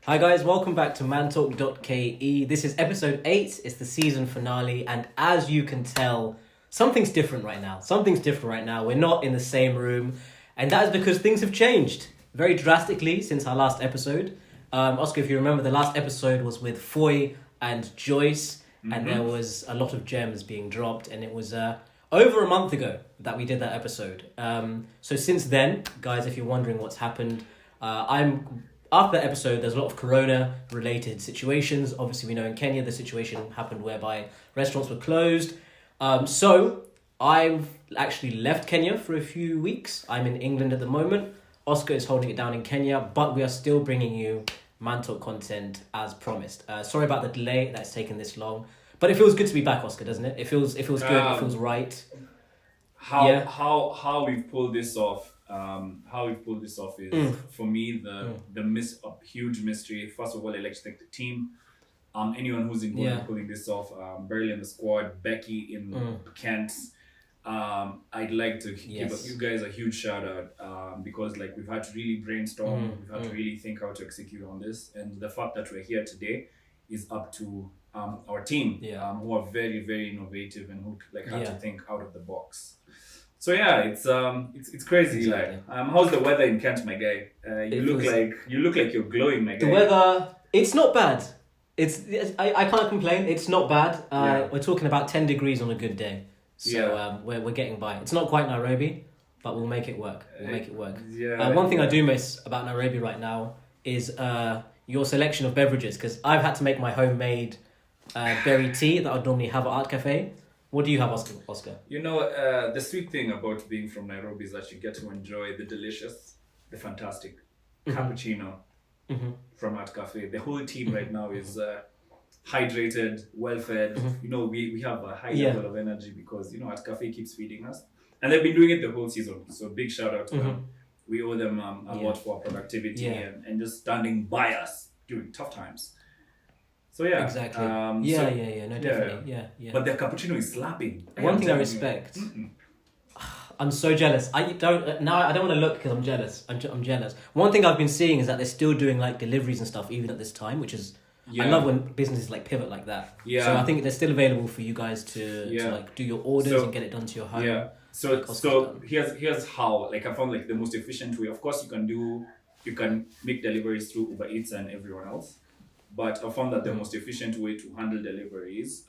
Hi guys, welcome back to Mantalk.ke. This is episode 8, it's the season finale, and as you can tell, something's different right now. We're not in the same room, and that is because things have changed very drastically since our last episode. Oscar, if you remember, the last episode was with Foy and Joyce, and there was a lot of gems being dropped, and it was over a month ago that we did that episode. So since then, guys, if you're wondering what's happened, after that episode, there's a lot of corona-related situations. Obviously, we know in Kenya, the situation happened whereby restaurants were closed. So I've actually left Kenya for a few weeks. I'm in England at the moment. Oscar is holding it down in Kenya, but we are still bringing you Mantalk content as promised. Sorry about the delay that's taken this long, but it feels good to be back, Oscar, doesn't it? It feels good. It feels right. How we pull this off. Is for me a huge mystery. First of all, I'd like to thank the team. Anyone who's involved in pulling this off. Beryl in the squad, Becky in Kent. I'd like to give you guys a huge shout out because we've had to really brainstorm. We've had to really think how to execute on this, and the fact that we're here today is up to our team, who are very, very innovative and who have to think out of the box. So it's crazy, exactly. How's the weather in Kent, my guy? You look like you're glowing, my guy. The weather, it's not bad. I can't complain. It's not bad. We're talking about 10 degrees on a good day. So we're getting by. It's not quite Nairobi, but we'll make it work. One thing I do miss about Nairobi right now is your selection of beverages, because I've had to make my homemade berry tea that I'd normally have at Art Cafe. What do you have, Oscar? You know, the sweet thing about being from Nairobi is that you get to enjoy the delicious, the fantastic cappuccino from Art Cafe. The whole team right now is hydrated, well-fed. You know, we have a high level of energy because, Art Cafe keeps feeding us. And they've been doing it the whole season. So big shout out to them. We owe them a lot for our productivity and just standing by us during tough times. So exactly. Definitely. But their cappuccino is slapping. One thing I respect. I'm so jealous. I don't want to look because I'm jealous. I'm jealous. One thing I've been seeing is that they're still doing deliveries and stuff even at this time, which is I love when businesses pivot like that. Yeah. So I think they're still available for you guys to do your orders and get it done to your home. Yeah. So here's how I found the most efficient way. Of course, you can make deliveries through Uber Eats and everyone else. But I found that the most efficient way to handle deliveries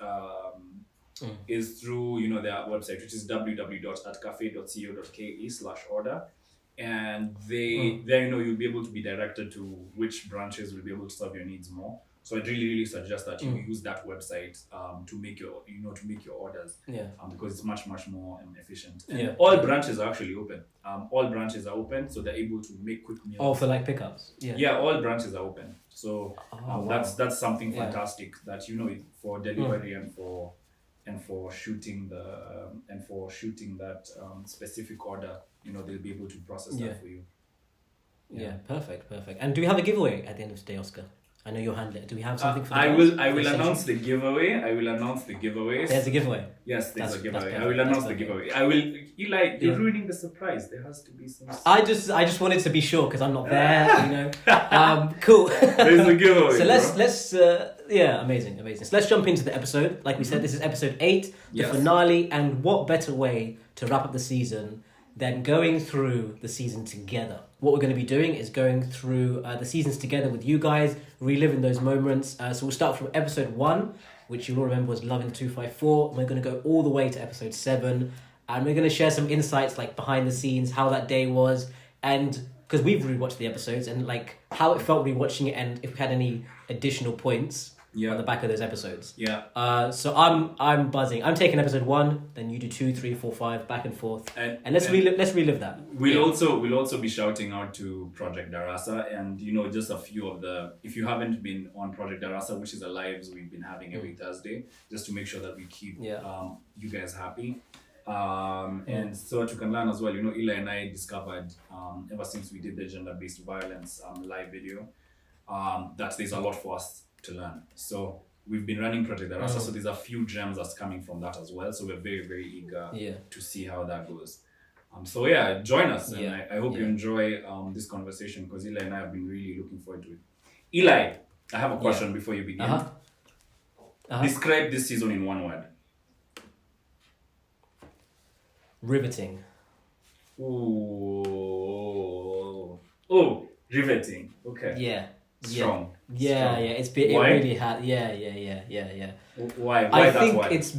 is through their website, which is www.artcafe.co.ke/order, and there you'll be able to be directed to which branches will be able to serve your needs more. So I really suggest that you use that website to make your orders. Because it's much more efficient. And all branches are actually open. All branches are open, so they're able to make quick meals. Oh, for pickups. Yeah, all branches are open. So that's something fantastic that for delivery and for shooting that specific order. They'll be able to process that for you. Yeah, perfect. And do we have a giveaway at the end of the day, Oscar? I know you'll handle it. Do we have something for I will announce the giveaway. There's a giveaway. Yes, there's a giveaway. I will announce the giveaway. Eli, you're ruining the surprise. There has to be some. I just wanted to be sure because I'm not there. Cool. There's a giveaway. So let's amazing. So let's jump into the episode. Like we said, this is episode 8, the finale, and what better way to wrap up the season than going through the season together. What we're going to be doing is going through the seasons together with you guys, reliving those moments. So we'll start from episode 1, which you'll all remember was Love in 254. And we're going to go all the way to episode 7. And we're going to share some insights behind the scenes, how that day was. And because we've rewatched the episodes and how it felt rewatching it and if we had any additional points on the back of those episodes. Yeah. So I'm buzzing. I'm taking episode 1, then you do 2, 3, 4, 5, back and forth, and let's relive that. We'll also be shouting out to Project Darasa, and just a few of the. If you haven't been on Project Darasa, which is a lives we've been having every Thursday, just to make sure that we keep you guys happy. And so that you can learn as well. Eli and I discovered ever since we did the gender-based violence live video that there's a lot for us to learn. So we've been running Project Darasa, so there's a few gems that's coming from that as well. So we're very, very eager to see how that goes. Join us, and I hope you enjoy this conversation because Eli and I have been really looking forward to it. Eli, I have a question before you begin. Uh-huh. Describe this season in one word. Riveting. Oh, riveting. Okay. Yeah. Strong. Yeah. Strong. It's been. Why? It really had. Yeah. Why? I That's think why. it's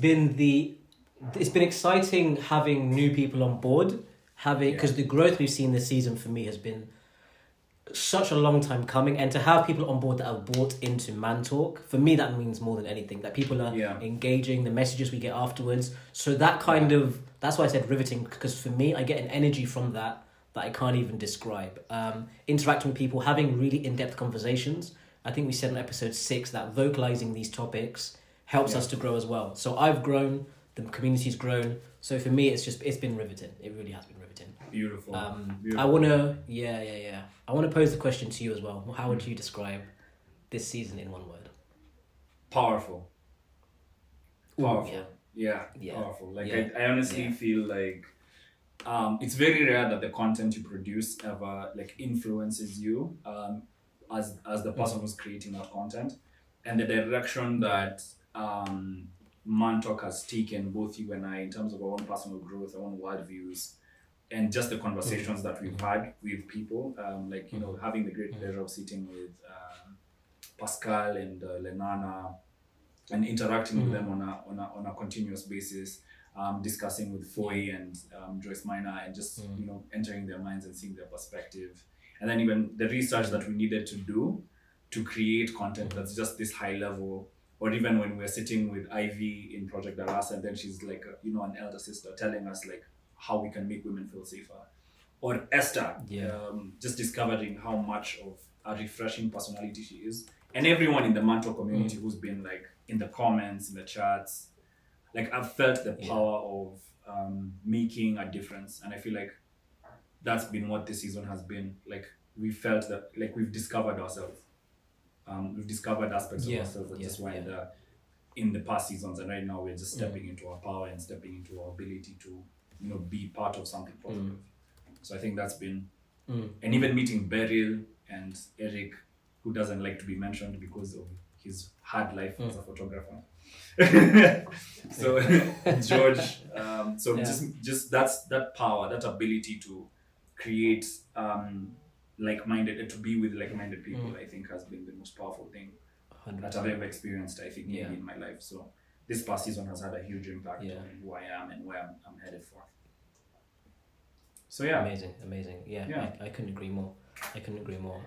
been exciting having new people on board, because the growth we've seen this season for me has been such a long time coming, and to have people on board that have bought into Mantalk, for me that means more than anything, that people are engaging, the messages we get afterwards. So that kind of, that's why I said riveting, because for me I get an energy from that I can't even describe. Interacting with people, having really in-depth conversations. I think we said in episode 6 that vocalizing these topics helps us to grow as well. So I've grown, the community's grown. So for me, it's been riveting. It really has been riveting. Beautiful. I wanna I wanna pose the question to you as well. How would you describe this season in one word? Powerful. Powerful. Yeah. Powerful. Like I honestly feel like it's very rare that the content you produce ever like influences you as the person who's creating that content, and the direction that Mantalk has taken, both you and I, in terms of our own personal growth, our own worldviews, and just the conversations that we've had with people, like, you know, having the great pleasure of sitting with Pascal and Lenana and interacting with them on a continuous basis, discussing with Foy and Joyce Minor, and just you know, entering their minds and seeing their perspective, and then even the research that we needed to do to create content that's just this high level. Or even when we're sitting with Ivy in Project Darasa, and then she's like, you know, an elder sister telling us like how we can make women feel safer. Or Esther, just discovering how much of a refreshing personality she is. And everyone in the Mantalk community who's been like in the comments, in the chats, like I've felt the power of making a difference. And I feel like that's been what this season has been. Like we felt that like we've discovered ourselves. We've discovered aspects of ourselves that just weren't there in the past seasons, and right now we're just stepping into our power and stepping into our ability to, you know, be part of something positive. So I think that's been, and even meeting Beryl and Eric, who doesn't like to be mentioned because of his hard life as a photographer. So George, just that's that power, that ability to create like-minded, to be with like-minded people, I think has been the most powerful thing 100%. That I've ever experienced, I think, maybe in my life. So this past season has had a huge impact on who I am and where I'm headed for. So amazing. I couldn't agree more.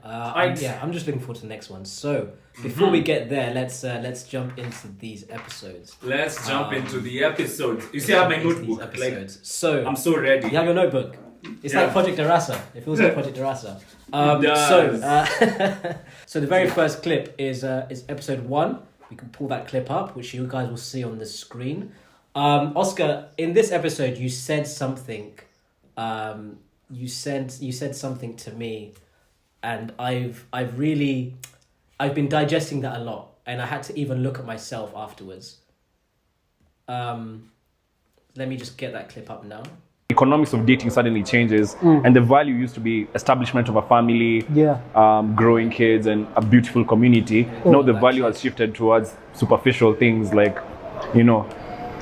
I'm just looking forward to the next one. So before we get there, let's jump into these episodes. Let's jump into the episodes. You see, I have my notebook. Like, so I'm so ready. You have your notebook. It's like Project Darasa. It feels like Project Darasa. So the very first clip is episode 1. We can pull that clip up, which you guys will see on the screen. Oscar, in this episode, you said something. You said something to me, and I've been digesting that a lot, and I had to even look at myself afterwards. Let me just get that clip up now. Economics of dating suddenly changes, and the value used to be establishment of a family, growing kids, and a beautiful community. Now the value has shifted towards superficial things like, you know,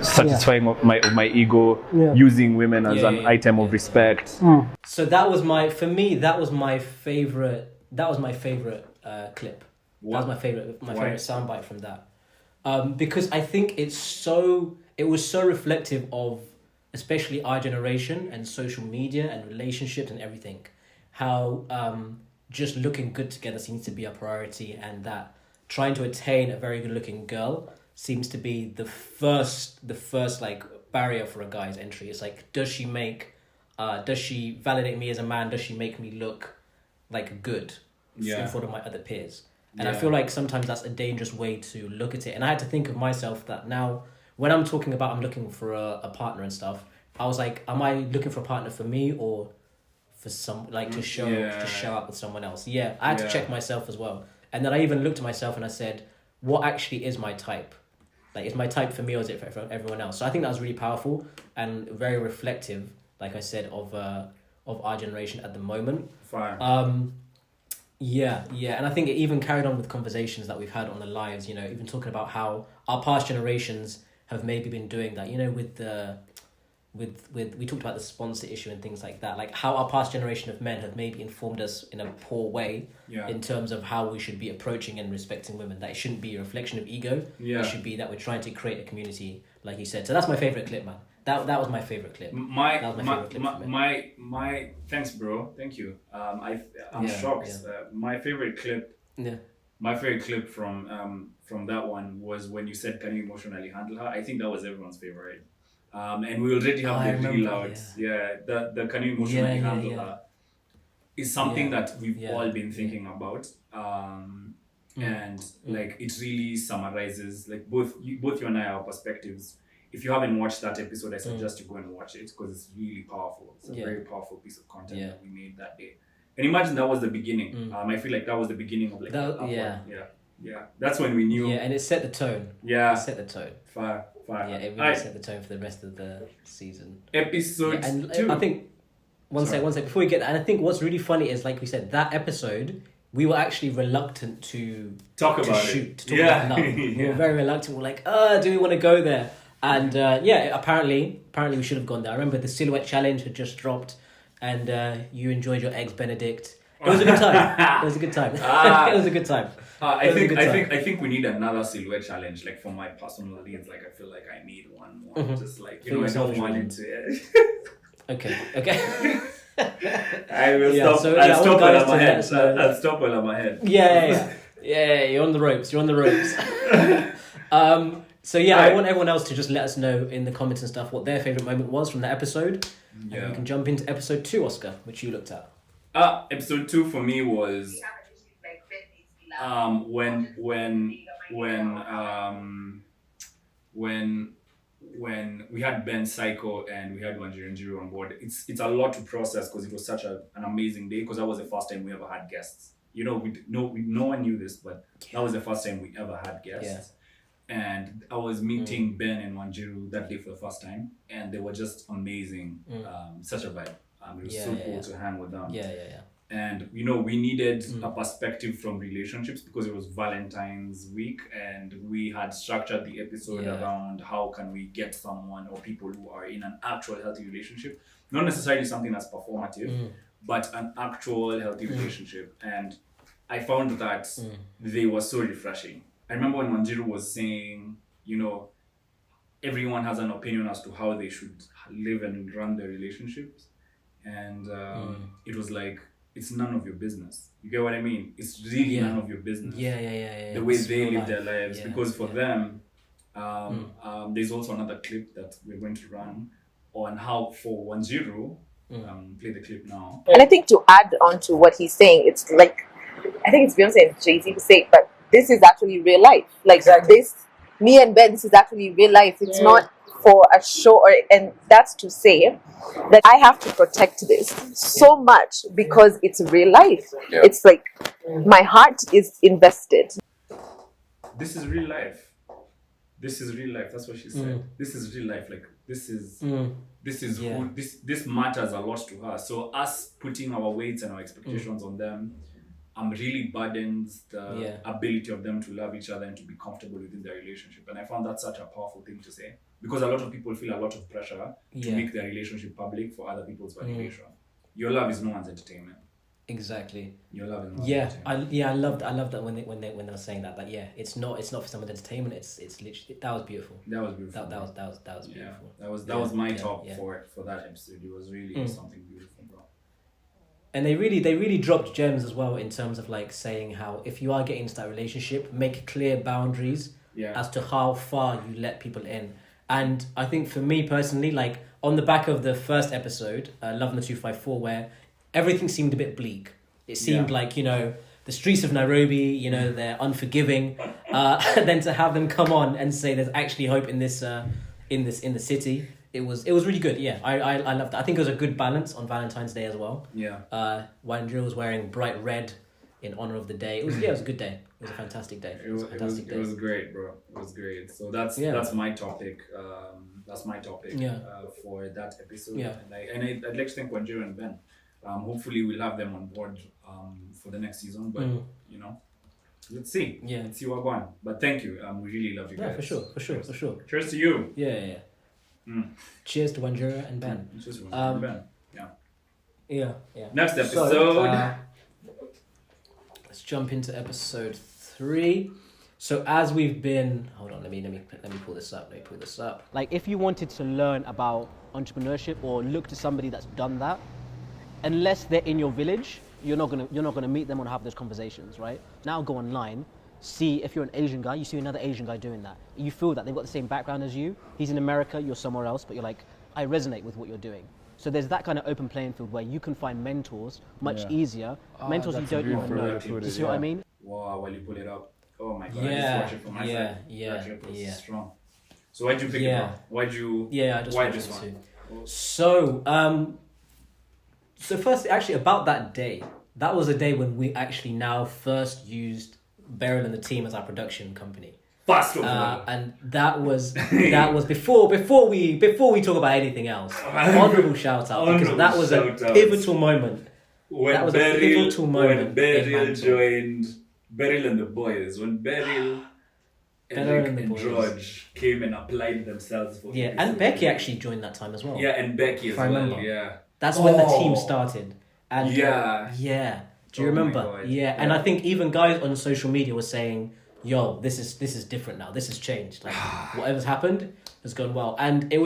satisfying of my ego, using women as an item of respect. So that was my favorite clip. What? That was my favorite soundbite from that, because I think it was so reflective of especially our generation and social media and relationships and everything, how just looking good together seems to be a priority, and that trying to attain a very good looking girl seems to be the first like barrier for a guy's entry. It's like, does she validate me as a man? Does she make me look like good in front of my other peers? And I feel like sometimes that's a dangerous way to look at it. And I had to think of myself that now when I'm talking about I'm looking for a partner and stuff, I was like, am I looking for a partner for me or for some, like, to show up with someone else? I had to check myself as well. And then I even looked at myself and I said, what actually is my type? Like, is my type for me or is it for everyone else? So I think that was really powerful and very reflective, like I said, of our generation at the moment. Fine. Yeah, yeah, and I think it even carried on with conversations that we've had on the lives. You know, even talking about how our past generations have maybe been doing that. You know, with the with we talked about the sponsor issue and things like that. Like how our past generation of men have maybe informed us in a poor way in terms of how we should be approaching and respecting women. That it shouldn't be a reflection of ego. Yeah. It should be that we're trying to create a community, like you said. So that's my favorite clip, man. That was my favorite clip. My thanks, bro. Thank you. I'm shocked. Yeah. My favorite clip. Yeah. My favorite clip from that one was when you said, "Can you emotionally handle her?" I think that was everyone's favorite. And we already have the real out. The "Can you emotionally handle her?" is something that we've all been thinking about. And like it really summarizes like both you and I, our perspectives. If you haven't watched that episode, I suggest you go and watch it because it's really powerful. It's a very powerful piece of content that we made that day. And imagine that was the beginning. I feel like that was the beginning of like yeah. That's when we knew. Yeah, and it set the tone. Yeah, it set the tone. Fire. Yeah, it really set the tone for the rest of the season. Episode 2. I think one sec before we get that, and I think what's really funny is like we said that episode. We were actually reluctant to talk about love. We were very reluctant. We're like, do we want to go there? And apparently we should have gone there. I remember the silhouette challenge had just dropped, and you enjoyed your eggs Benedict. It was a good time. It was a good time. It was a good time. I think we need another silhouette challenge. Like for my personal needs, like I feel like I need one more. Just like I don't want it to. Okay. I will stop. I'll stop while I'm ahead. I'll stop while I'm ahead. Yeah. You're on the ropes. So I want everyone else to just let us know in the comments and stuff what their favorite moment was from that episode. Yeah. And we can jump into episode 2, Oscar, which you looked at. Episode 2 for me was when we had Ben Psycho and we had Wanjiru Njiru on board. It's a lot to process because it was such an amazing day because that was the first time we ever had guests. You know, no one knew this, but that was the first time we ever had guests. Yeah. And I was meeting Ben and Wanjiru that day for the first time, and they were just amazing. Such a vibe. It was so cool to hang with them. Yeah. And you know, we needed a perspective from relationships because it was Valentine's week, and we had structured the episode around how can we get someone or people who are in an actual healthy relationship, not necessarily something that's performative, but an actual healthy relationship. And I found that they were so refreshing. I remember when Wanjiru was saying, you know, everyone has an opinion as to how they should live and run their relationships. And it was like, it's none of your business. You get what I mean? It's really none of your business. Yeah. The way they live their lives. Because for them, there's also another clip that we're going to run on how for Wanjiru, play the clip now. And I think to add on to what he's saying, it's like, I think it's Beyonce and Jay-Z who say, but this is actually real life. Like this, me and Ben, this is actually real life. It's not for a show, and that's to say that I have to protect this so much because it's real life. Yeah. It's like my heart is invested. This is real life. This is real life. That's what she said. This is real life. Like this is who this matters a lot to her. So us putting our weights and our expectations on them really burdens the ability of them to love each other and to be comfortable within their relationship. And I found that such a powerful thing to say because a lot of people feel a lot of pressure to make their relationship public for other people's validation. Your love is no one's entertainment. Exactly. Your love is no one's entertainment. I loved that when they were saying that. Like it's not for someone's entertainment. It's literally that was beautiful. That was beautiful. That was beautiful. That was my top for that episode. It was really something beautiful, bro. And they really dropped gems as well in terms of like saying how if you are getting into that relationship, make clear boundaries as to how far you let people in. And I think for me personally, like on the back of the first episode, Love in the 254, where everything seemed a bit bleak. It seemed like, you know, the streets of Nairobi, you know, they're unforgiving. Then to have them come on and say there's actually hope in this in the city. It was really good. Yeah, I loved that. I think it was a good balance on Valentine's Day as well. Yeah. Wanjiru was wearing bright red in honor of the day. It was a good day. It was a fantastic day. It was great, bro. It was great. So that's my topic. That's my topic for that episode. Yeah. And I'd like to thank Wanjiru and Ben. Hopefully we'll have them on board for the next season, but you know, let's see. Yeah. Let's see what going. But thank you. We really love you guys. Yeah, for sure. Cheers to you. Yeah. Cheers to Wanjura and Ben. Cheers to Wanjura and Ben. Yeah. Next episode. So, let's jump into episode 3. So as we've been, hold on, let me pull this up. Like, if you wanted to learn about entrepreneurship or look to somebody that's done that, unless they're in your village, you're not gonna meet them or have those conversations, right? Now go online, see if you're an Asian guy, you see another Asian guy doing that. You feel that they've got the same background as you. He's in America, you're somewhere else, but you're like, I resonate with what you're doing. So there's that kind of open playing field where you can find mentors much easier. Mentors you don't even know. Do you see what I mean? Wow, while you pull it up. Oh my god, Yeah, I just watch it from my side. Yeah. Strong. So why'd you pick it up? I just why wanted this to. one? So first, actually, about that day, that was a day when we actually now first used Beryl and the team as our production company. Fast of all. And that was before we talk about anything else. Honorable shout out, because that was a pivotal moment. When Beryl joined Beryl and the boys, when Beryl and George came and applied themselves for and Becky actually joined that time as well. Yeah, and Becky as well. Remember. Yeah. That's when the team started. And yeah. Do you remember? Yeah. And I think even guys on social media were saying, yo, this is different now. This has changed. Like whatever's happened has gone well. And it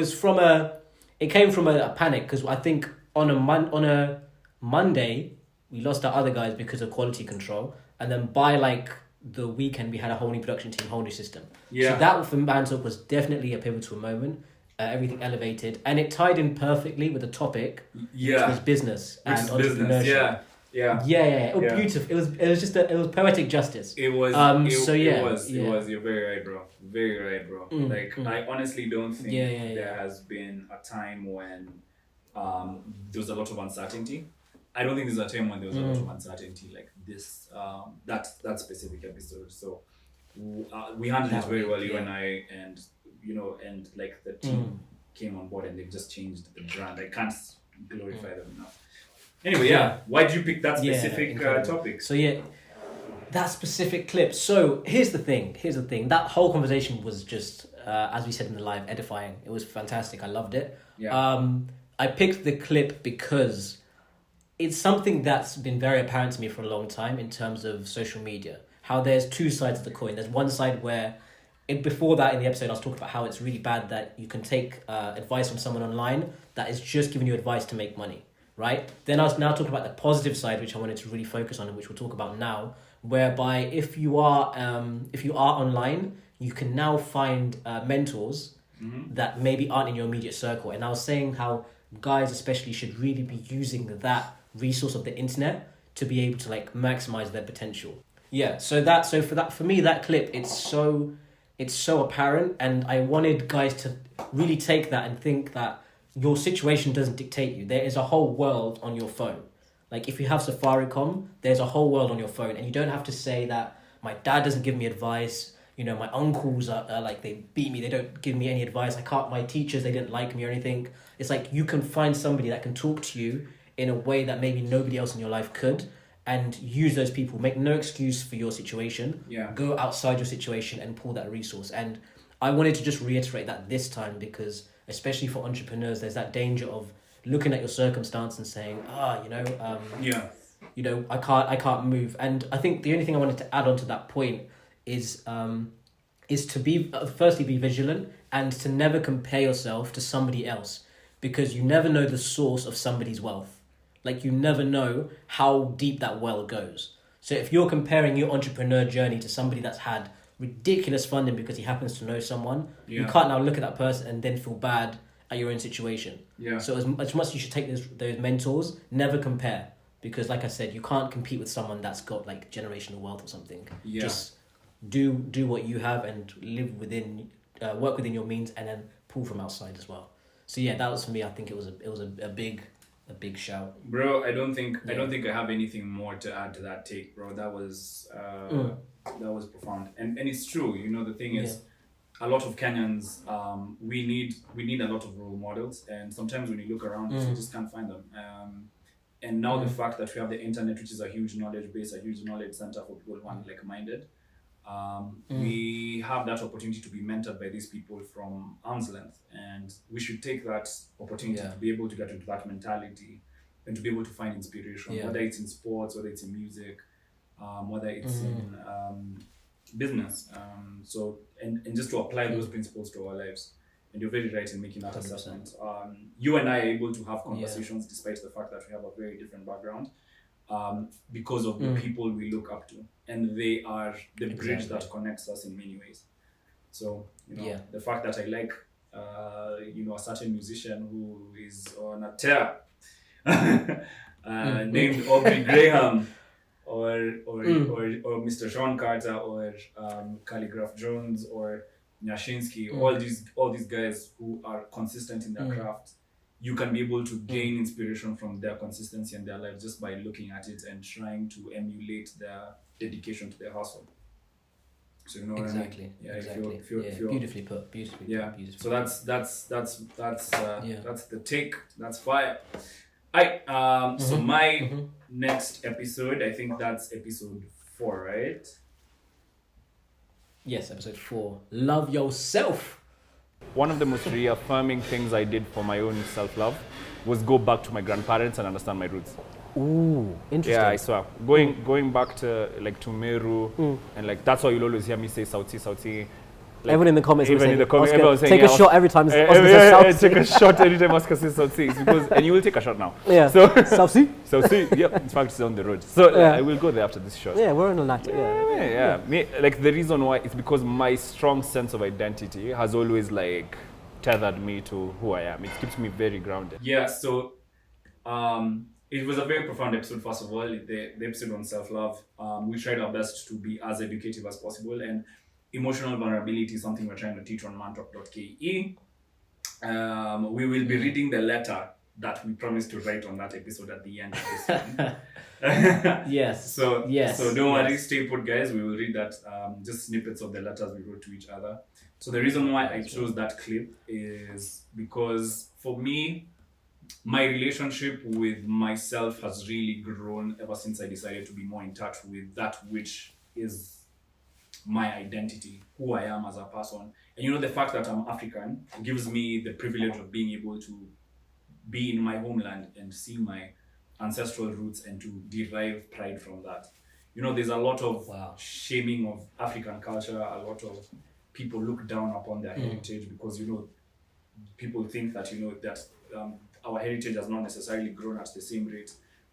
came from a panic, because I think on a Monday we lost our other guys because of quality control, and then by like the weekend we had a whole new production team, whole new system. So that for Mantalk was definitely a pivotal moment. Everything elevated, and it tied in perfectly with the topic, which was business and entrepreneurship. Yeah. It was beautiful. It was just it was poetic justice. It was. It was. You're very right, bro. Very right, bro. I honestly don't think there has been a time when there was a lot of uncertainty. I don't think there's a time when there was a lot of uncertainty like this. That specific episode. So we handled it very well, you and I, and and like the team came on board and they just changed the brand. I can't glorify them enough. Anyway, why did you pick that specific topic? So that specific clip. So here's the thing. That whole conversation was just, as we said in the live, edifying. It was fantastic. I loved it. I picked the clip because it's something that's been very apparent to me for a long time in terms of social media. How there's two sides of the coin. There's one side where, before that in the episode, I was talking about how it's really bad that you can take advice from someone online that is just giving you advice to make money. Right? Then I was now talking about the positive side, which I wanted to really focus on and which we'll talk about now, whereby if you are online, you can now find mentors that maybe aren't in your immediate circle. And I was saying how guys especially should really be using that resource of the internet to be able to like maximize their potential. Yeah, for me that clip, it's so apparent, and I wanted guys to really take that and think that your situation doesn't dictate you. There is a whole world on your phone. Like if you have Safaricom, there's a whole world on your phone, and you don't have to say that my dad doesn't give me advice. My uncles are like, they beat me. They don't give me any advice. My teachers, they didn't like me or anything. It's like you can find somebody that can talk to you in a way that maybe nobody else in your life could, and use those people. Make no excuse for your situation. Go outside your situation and pull that resource. And I wanted to just reiterate that this time, because especially for entrepreneurs, there's that danger of looking at your circumstance and saying, I can't move. And I think the only thing I wanted to add on to that point is to be firstly be vigilant, and to never compare yourself to somebody else, because you never know the source of somebody's wealth. Like you never know how deep that well goes. So if you're comparing your entrepreneur journey to somebody that's had ridiculous funding because he happens to know someone, you can't now look at that person and then feel bad at your own situation. So as much as you should take those mentors, never compare, because like I said, you can't compete with someone that's got like generational wealth or something. Just do what you have and live within, work within your means, and then pull from outside as well. So that was for me. I think it was a big shout, bro. I don't think I have anything more to add to that take, bro. That was profound, and it's true. The thing is, a lot of Kenyans, we need a lot of role models, and sometimes when you look around, you just can't find them. And now the fact that we have the internet, which is a huge knowledge base, a huge knowledge center for people who are like-minded, we have that opportunity to be mentored by these people from arm's length, and we should take that opportunity to be able to get into that mentality and to be able to find inspiration, whether it's in sports, whether it's in music, whether it's in business. So just to apply those principles to our lives. And you're very right in making that 100%. Assessment. You and I are able to have conversations despite the fact that we have a very different background, because of the people we look up to, and they are the bridge that connects us in many ways. So the fact that I like a certain musician who is on a tear, named Aubrey Graham, or Mr. Sean Carter, or Calligraph Jones, or Nyashinsky, all these guys who are consistent in their craft, you can be able to gain inspiration from their consistency in their life just by looking at it and trying to emulate their dedication to their hustle. So you know what I mean? Yeah, exactly. If you're, beautifully put. So that's the take. That's fire. So my next episode, I think that's episode 4, right? Yes, episode 4. Love yourself. One of the most reaffirming things I did for my own self-love was go back to my grandparents and understand my roots. Ooh, interesting. Yeah, I swear. Going back to like to Meru, and like that's why you'll always hear me say Sauti. Like, everyone in the comments, everyone saying, take a shot every time Oscar says Sauti. Take a shot every time Oscar says Sauti, because and you will take a shot now. Yeah. So Sauti. Yep. In fact, it's on the road. So I will go there after this shot. Yeah, we're on a night. Yeah. Like the reason why is because my strong sense of identity has always like tethered me to who I am. It keeps me very grounded. Yeah. So, it was a very profound episode. First of all, the episode on self-love. We tried our best to be as educative as possible, and emotional vulnerability is something we're trying to teach on Mantalk.ke. We will be reading the letter that we promised to write on that episode at the end of this one. Yes. So don't worry, stay put, guys. We will read that, just snippets of the letters we wrote to each other. So the reason why I chose that clip is because for me, my relationship with myself has really grown ever since I decided to be more in touch with that which is my identity, who I am as a person. And the fact that I'm African gives me the privilege of being able to be in my homeland and see my ancestral roots and to derive pride from that. There's a lot of shaming of African culture, a lot of people look down upon their heritage because, people think that, that our heritage has not necessarily grown at the same rate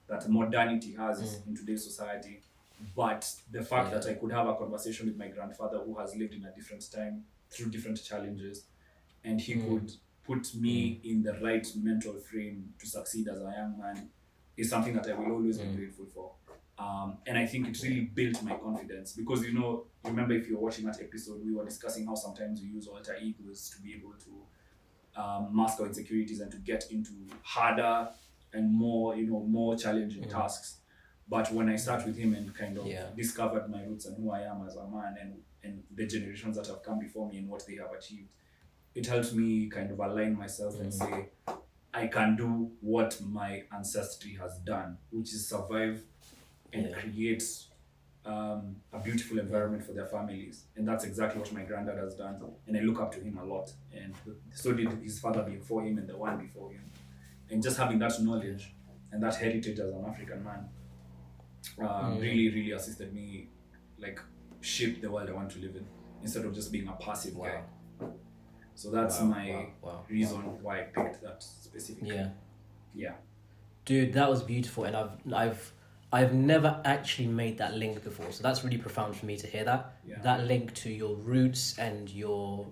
that modernity has in today's society. But the fact that I could have a conversation with my grandfather who has lived in a different time through different challenges, and he could put me in the right mental frame to succeed as a young man is something that I will always be grateful for. And I think it really built my confidence because, remember if you're watching that episode, we were discussing how sometimes we use alter egos to be able to mask our insecurities and to get into harder and more challenging tasks. But when I sat with him and kind of discovered my roots and who I am as a man and the generations that have come before me and what they have achieved, it helped me kind of align myself and say, I can do what my ancestry has done, which is survive and create a beautiful environment for their families. And that's exactly what my granddad has done. And I look up to him a lot. And so did his father before him and the one before him. And just having that knowledge and that heritage as an African man really, really assisted me shape the world I want to live in instead of just being a passive guy. So that's my reason why I picked that specific. Yeah. Dude, that was beautiful, and I've never actually made that link before. So that's really profound for me to hear that. Yeah. That link to your roots and your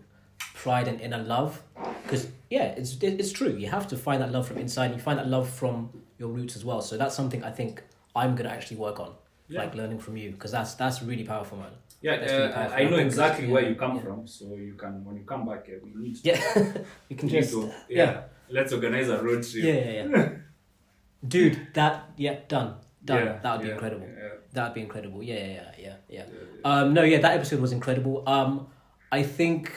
pride and inner love, because it's true. You have to find that love from inside. You find that love from your roots as well. So that's something I think I'm gonna actually work on, learning from you, because that's really powerful, man. Yeah, really powerful. I know exactly where you come from, so you can, when you come back, we need to, you can just let's organize a road trip. Yeah. Dude, done. That would be incredible. That would be incredible. Yeah. That episode was incredible. I think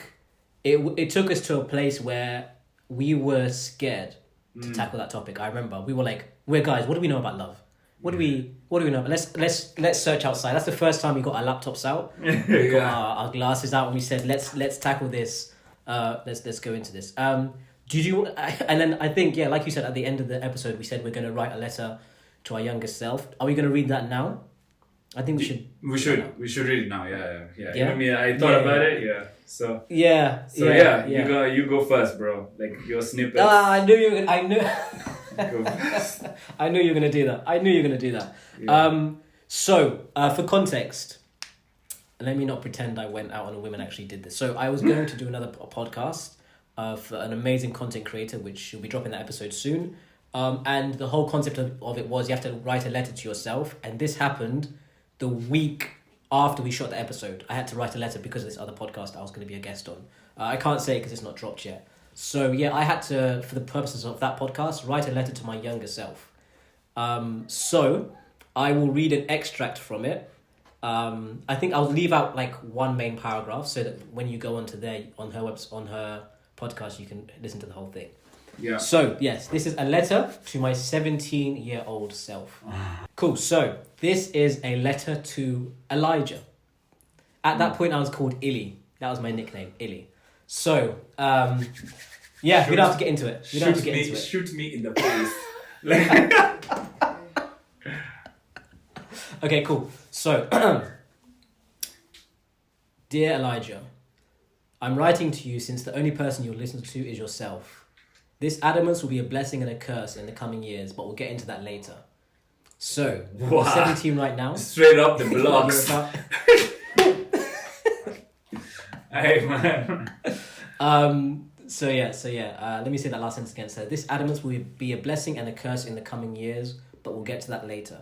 it took us to a place where we were scared to tackle that topic. I remember we were like, We're guys. What do we know about love? What do we know? Let's search outside. That's the first time we got our laptops out. We got our glasses out, and we said let's tackle this. Let's go into this. Did you? And then I think like you said at the end of the episode, we said we're going to write a letter to our younger self. Are we going to read that now? I think we should. We should read it now. Yeah. I mean, I thought about it. Yeah. So. Yeah. You go first, bro. Like your snippets. I knew you were. I knew. I knew you were gonna do that. Yeah. So for context, let me not pretend I went out on a whim and actually did this. So I was going to do another podcast for an amazing content creator, which will be dropping that episode soon. And the whole concept of it was you have to write a letter to yourself, and this happened the week after we shot the episode. I had to write a letter because of this other podcast I was going to be a guest on. I can't say it because it's not dropped yet. So I had to, for the purposes of that podcast, write a letter to my younger self. So I will read an extract from it. I think I'll leave out like one main paragraph so that when you go onto on her podcast, you can listen to the whole thing. Yeah. So yes, this is a letter to my 17-year-old self. Cool. So this is a letter to Elijah. At that point, I was called Ili. That was my nickname, Ili. So, we don't have to get into it. Shoot me in the face. Okay, cool. So, dear Elijah, I'm writing to you since the only person you'll listen to is yourself. This adamance will be a blessing and a curse in the coming years, but we'll get into that later. So, you're 17 right now. Straight up the blocks. Hey, man. Let me say that last sentence again. So this adamance will be a blessing and a curse in the coming years, but we'll get to that later.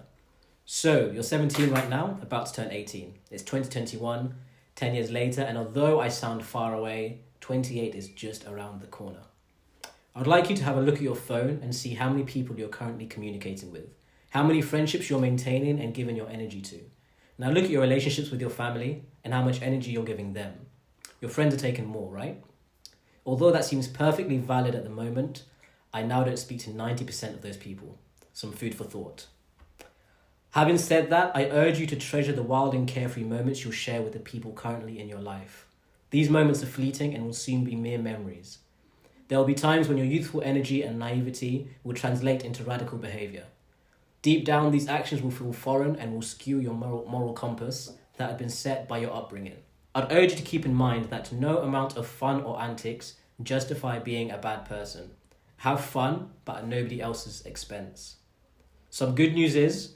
So you're 17 right now, about to turn 18. It's 2021, 10 years later, and although I sound far away, 28 is just around the corner. I'd like you to have a look at your phone and see how many people you're currently communicating with, how many friendships you're maintaining and giving your energy to. Now look at your relationships with your family and how much energy you're giving them. Your friends are taking more, right? Although that seems perfectly valid at the moment, I now don't speak to 90% of those people. Some food for thought. Having said that, I urge you to treasure the wild and carefree moments you'll share with the people currently in your life. These moments are fleeting and will soon be mere memories. There will be times when your youthful energy and naivety will translate into radical behavior. Deep down, these actions will feel foreign and will skew your moral compass that had been set by your upbringing. I'd urge you to keep in mind that no amount of fun or antics justify being a bad person. Have fun, but at nobody else's expense. Some good news is,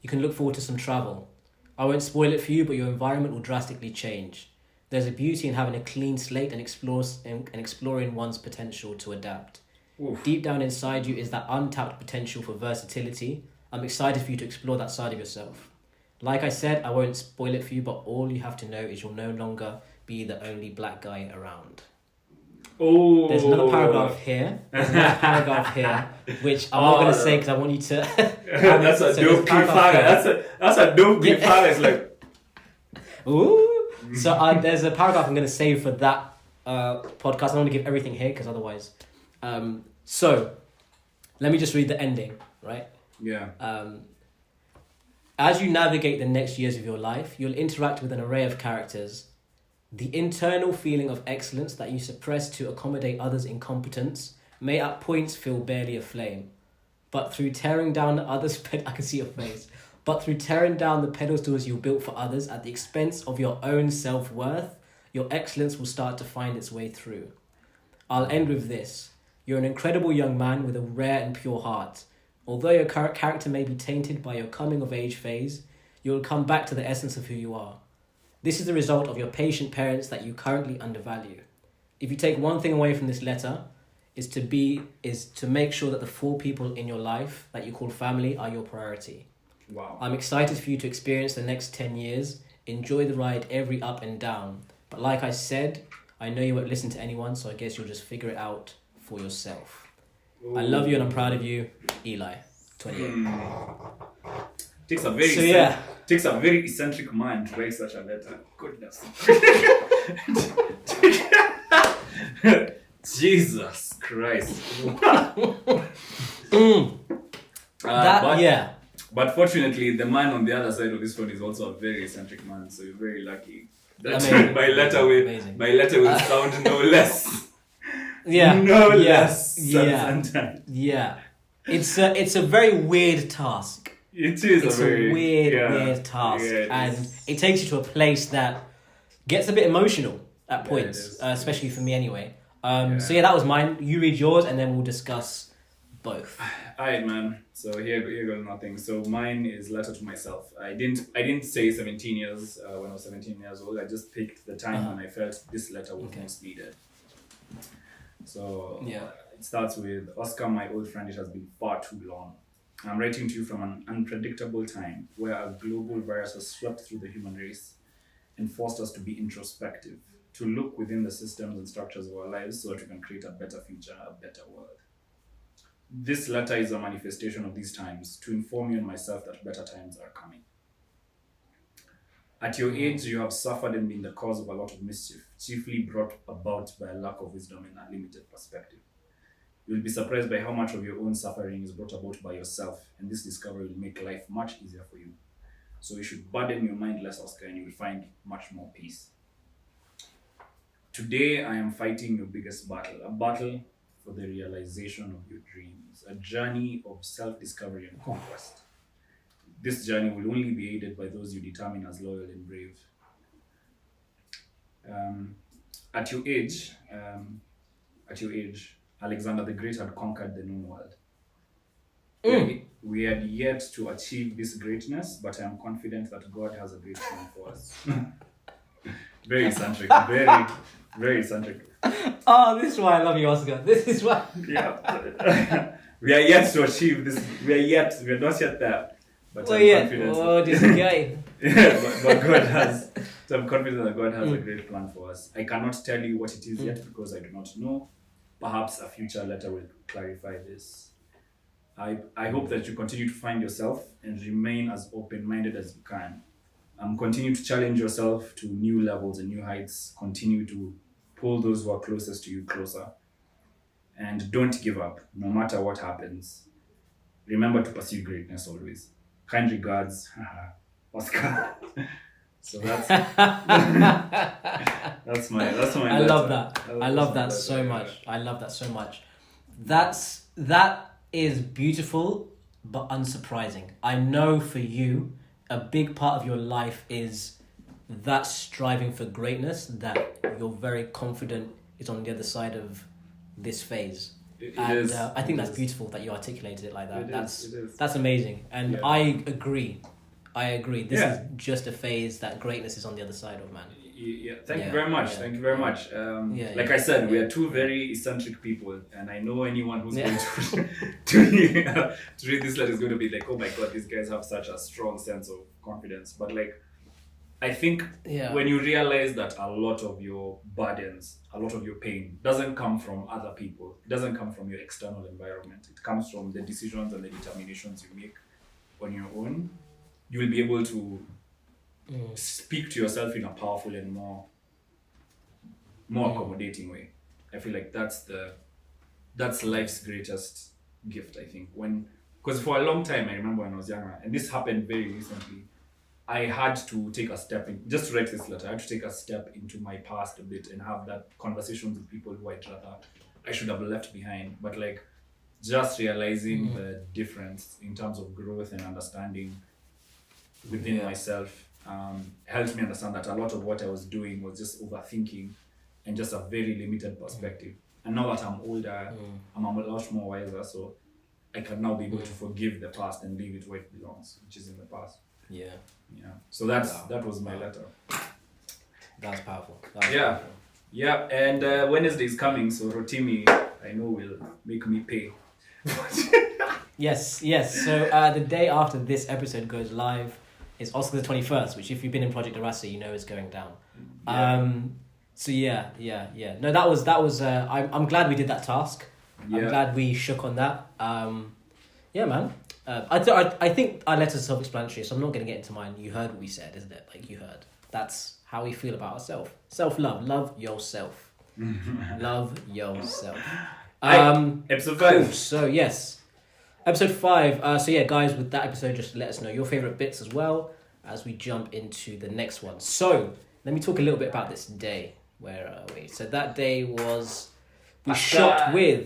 you can look forward to some travel. I won't spoil it for you, but your environment will drastically change. There's a beauty in having a clean slate and exploring one's potential to adapt. Oof. Deep down inside you is that untapped potential for versatility. I'm excited for you to explore that side of yourself. Like I said, I won't spoil it for you, but all you have to know is you'll no longer be the only black guy around. Oh, there's another paragraph here. Which I'm not going to say because I want you to... That's a dope cliffhanger. That's a dope cliffhanger. It's like... Ooh. So there's a paragraph I'm going to save for that podcast. I don't want to give everything here because otherwise... So, let me just read the ending, right? Yeah. As you navigate the next years of your life, you'll interact with an array of characters. The internal feeling of excellence that you suppress to accommodate others' incompetence may at points feel barely aflame. But through tearing down others' I can see your face. But through tearing down the pedestals you built for others at the expense of your own self-worth, your excellence will start to find its way through. I'll end with this. You're an incredible young man with a rare and pure heart. Although your character may be tainted by your coming-of-age phase, you'll come back to the essence of who you are. This is the result of your patient parents that you currently undervalue. If you take one thing away from this letter, is to make sure that the 4 people in your life that you call family are your priority. Wow. I'm excited for you to experience the next 10 years. Enjoy the ride every up and down. But like I said, I know you won't listen to anyone, so I guess you'll just figure it out for yourself. Ooh. I love you and I'm proud of you, Eli. 28. Takes a very eccentric mind to write such a letter. Goodness. Jesus Christ. But fortunately, the man on the other side of this phone is also a very eccentric man, so you're very lucky. That my letter will sound no less. Less. Yeah. It's a very weird task. It's a weird task, and it takes you to a place that gets a bit emotional at points, especially for me anyway. So that was mine. You read yours, and then we'll discuss both. Alright, man. So here goes nothing. So mine is letter to myself. I didn't say 17 years when I was 17 years old. I just picked the time when I felt this letter was most needed. So it starts with Oscar, my old friend. It has been far too long. I'm writing to you from an unpredictable time where a global virus has swept through the human race and forced us to be introspective, to look within the systems and structures of our lives so that we can create a better future, a better world. This letter is a manifestation of these times to inform you and myself that better times are coming. At your age, you have suffered and been the cause of a lot of mischief, chiefly brought about by a lack of wisdom and a limited perspective. You will be surprised by how much of your own suffering is brought about by yourself, and this discovery will make life much easier for you. So you should burden your mind less, Oscar, and you will find much more peace. Today, I am fighting your biggest battle, a battle for the realization of your dreams, a journey of self-discovery and conquest. This journey will only be aided by those you determine as loyal and brave. At your age, Alexander the Great had conquered the known world. We had yet to achieve this greatness, but I am confident that God has a great plan for us. Very eccentric, very eccentric. Oh, this is why I love you, Oscar. This is why. We are yet to achieve this. We are not yet there. But I'm confident. Oh, this guy. but God has. So I'm confident that God has a great plan for us. I cannot tell you what it is yet because I do not know. Perhaps a future letter will clarify this. I hope that you continue to find yourself and remain as open-minded as you can. Continue to challenge yourself to new levels and new heights. Continue to pull those who are closest to you closer. And don't give up, no matter what happens. Remember to pursue greatness always. Kind regards, Oscar. So that's that's my I love that. I love that so much. I love that so much. That is beautiful but unsurprising. I know for you, a big part of your life is that striving for greatness, that you're very confident is on the other side of this phase. I think that's beautiful that you articulated it like that. That's amazing. And I agree. This is just a phase that greatness is on the other side of, man. Thank you very much. Like I said, we are two very eccentric people, and I know anyone who's going to read this letter is going to be like, oh my god, these guys have such a strong sense of confidence. But like, I think when you realize that a lot of your burdens, a lot of your pain doesn't come from other people, it doesn't come from your external environment, it comes from the decisions and the determinations you make on your own, you will be able to speak to yourself in a powerful and more accommodating way. I feel like that's life's greatest gift, I think. Because for a long time, I remember when I was younger, and this happened very recently, I had to take a step in, just to write this letter, I had to take a step into my past a bit and have that conversations with people who I should have left behind. But like, just realizing the difference in terms of growth and understanding within myself helped me understand that a lot of what I was doing was just overthinking and just a very limited perspective. And now that I'm older, I'm a lot more wiser, so I can now be able to forgive the past and leave it where it belongs, which is in the past. Yeah. So that was my letter. That's powerful. Yeah. And Wednesday is coming, so Rotimi, I know, will make me pay. Yes. So the day after this episode goes live is Oscar the 21st, which if you've been in Project Arasa, you know is going down. So yeah. No, that was. I'm glad we did that task. Yeah. I'm glad we shook on that. Yeah, man. I think our letters are self-explanatory, so I'm not going to get into mine. You heard what we said, isn't it? Like, you heard. That's how we feel about ourselves. Self-love. Love yourself. Love yourself. Episode 5. Cool. So, yes. Episode 5. So yeah, guys, with that episode, just let us know your favorite bits as well as we jump into the next one. So let me talk a little bit about this day. Where are we? So that day was we shot with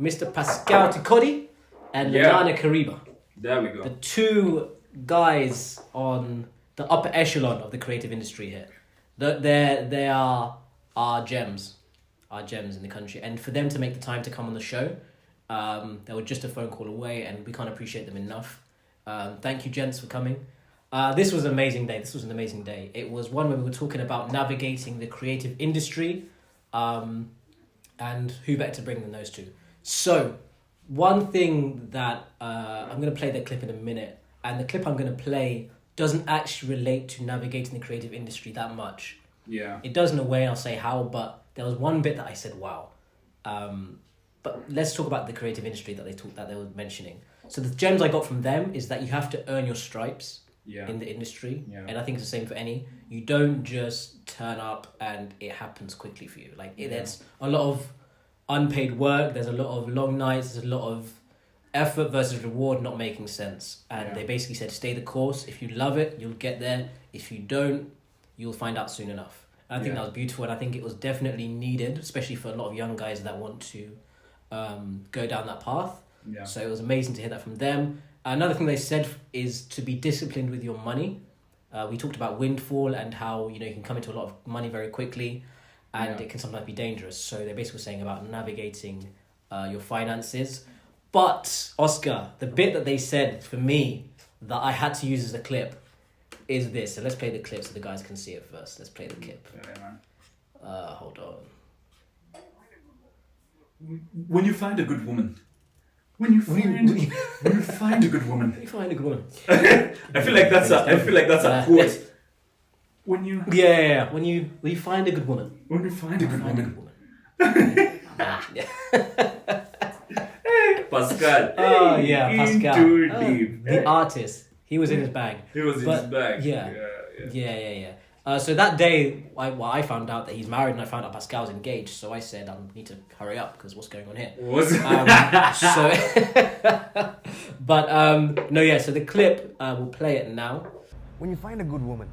Mr. Pascal Tikodi and Lanana Kariba. There we go. The two guys on the upper echelon of the creative industry here. They are gems in the country, and for them to make the time to come on the show, they were just a phone call away, and we can't appreciate them enough. Thank you, gents, for coming. This was an amazing day. It was one where we were talking about navigating the creative industry, and who better to bring than those two. So, one thing that I'm going to play the clip in a minute, and the clip I'm going to play doesn't actually relate to navigating the creative industry that much. Yeah. It does in a way, I'll say how, but there was one bit that I said, wow. But let's talk about the creative industry that they were mentioning. So the gems I got from them is that you have to earn your stripes in the industry. Yeah. And I think it's the same for any. You don't just turn up and it happens quickly for you. There's a lot of unpaid work, there's a lot of long nights, there's a lot of effort versus reward not making sense. And they basically said, stay the course. If you love it, you'll get there. If you don't, you'll find out soon enough. And I think that was beautiful, and I think it was definitely needed, especially for a lot of young guys that want to go down that path. Yeah. So it was amazing to hear that from them. Another thing they said is to be disciplined with your money. We talked about windfall and how you can come into a lot of money very quickly, and it can sometimes be dangerous. So they're basically saying about navigating your finances. But Oscar, the bit that they said for me that I had to use as a clip is this. So let's play the clip so the guys can see it first. Let's play the clip. Hold on. When you find a good woman. When you find a good woman. When you find a good woman. I feel like that's a quote. When you When you find a good woman. When you find a good woman. Pascal. Oh yeah, Pascal. Too deep. The artist. He was in his bag. He was in his bag. Yeah. So that day, I found out that he's married, and I found out Pascal's engaged. So I said, I need to hurry up because what's going on here? So the clip, we'll play it now. When you find a good woman,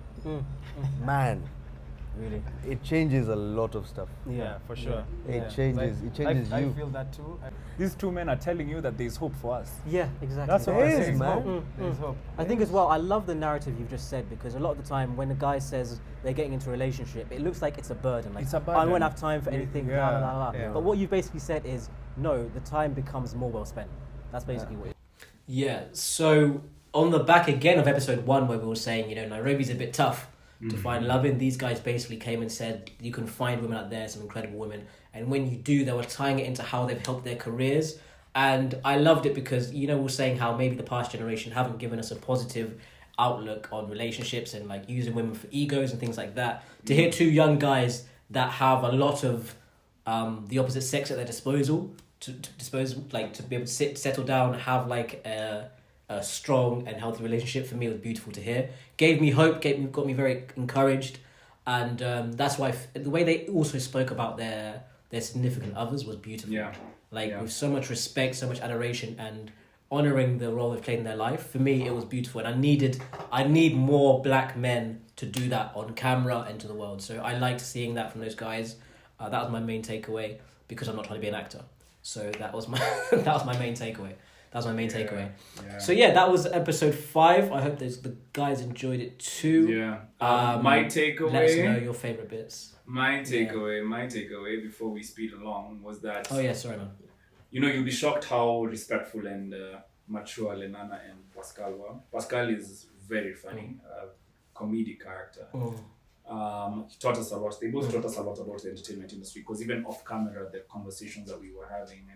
man, really, it changes a lot of stuff. Yeah, for sure. It changes you. I feel that too. These two men are telling you that there's hope for us. Yeah, exactly. That's what There I'm is, saying. man. There's hope. I think as well, I love the narrative you've just said, because a lot of the time when a guy says they're getting into a relationship, it looks like it's a burden. Like, It's a burden. I won't have time for anything, blah, blah, blah, blah. Yeah. But what you basically said is, no, the time becomes more well spent. That's basically what Yeah, so on the back again of episode 1 where we were saying, Nairobi's a bit tough to find love in, these guys basically came and said, you can find women out there, some incredible women. And when you do, they were tying it into how they've helped their careers. And I loved it because, we're saying how maybe the past generation haven't given us a positive outlook on relationships and like using women for egos and things like that. To hear two young guys that have a lot of the opposite sex at their disposal, to be able to settle down, have like a strong and healthy relationship, for me was beautiful to hear. Gave me hope, got me very encouraged, and that's why the way they also spoke about their significant others was beautiful. With so much respect, so much adoration, and honoring the role they've played in their life. For me, it was beautiful, and I need more black men to do that on camera and to the world. So I liked seeing that from those guys. That was my main takeaway, because I'm not trying to be an actor. So that was my main takeaway. Yeah. So yeah, that was episode 5. I hope the guys enjoyed it too. Yeah. My takeaway. Let us know your favorite bits. My takeaway before we speed along was that. Oh yeah, sorry man. You'll be shocked how respectful and mature Lenana and Pascal were. Pascal is very funny, comedic character. He taught us a lot. They both taught us a lot about the entertainment industry, because even off camera, the conversations that we were having,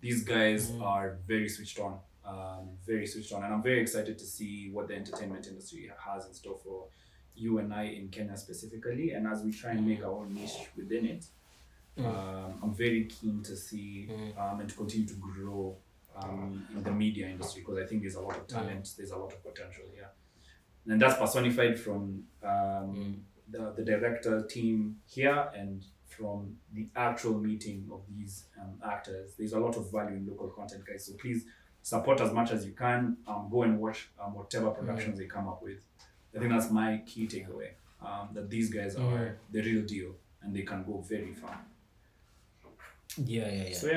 these guys are very switched on, and I'm very excited to see what the entertainment industry has in store for you and I in Kenya specifically, and as we try and make our own niche within it. I'm very keen to see and to continue to grow in the media industry, because I think there's a lot of talent, there's a lot of potential here, and that's personified from the director team here and from the actual meeting of these actors. There's a lot of value in local content, guys, so please support as much as you can. Go and watch whatever productions they come up with. I think that's my key takeaway. That these guys are the real deal and they can go very far. Yeah. So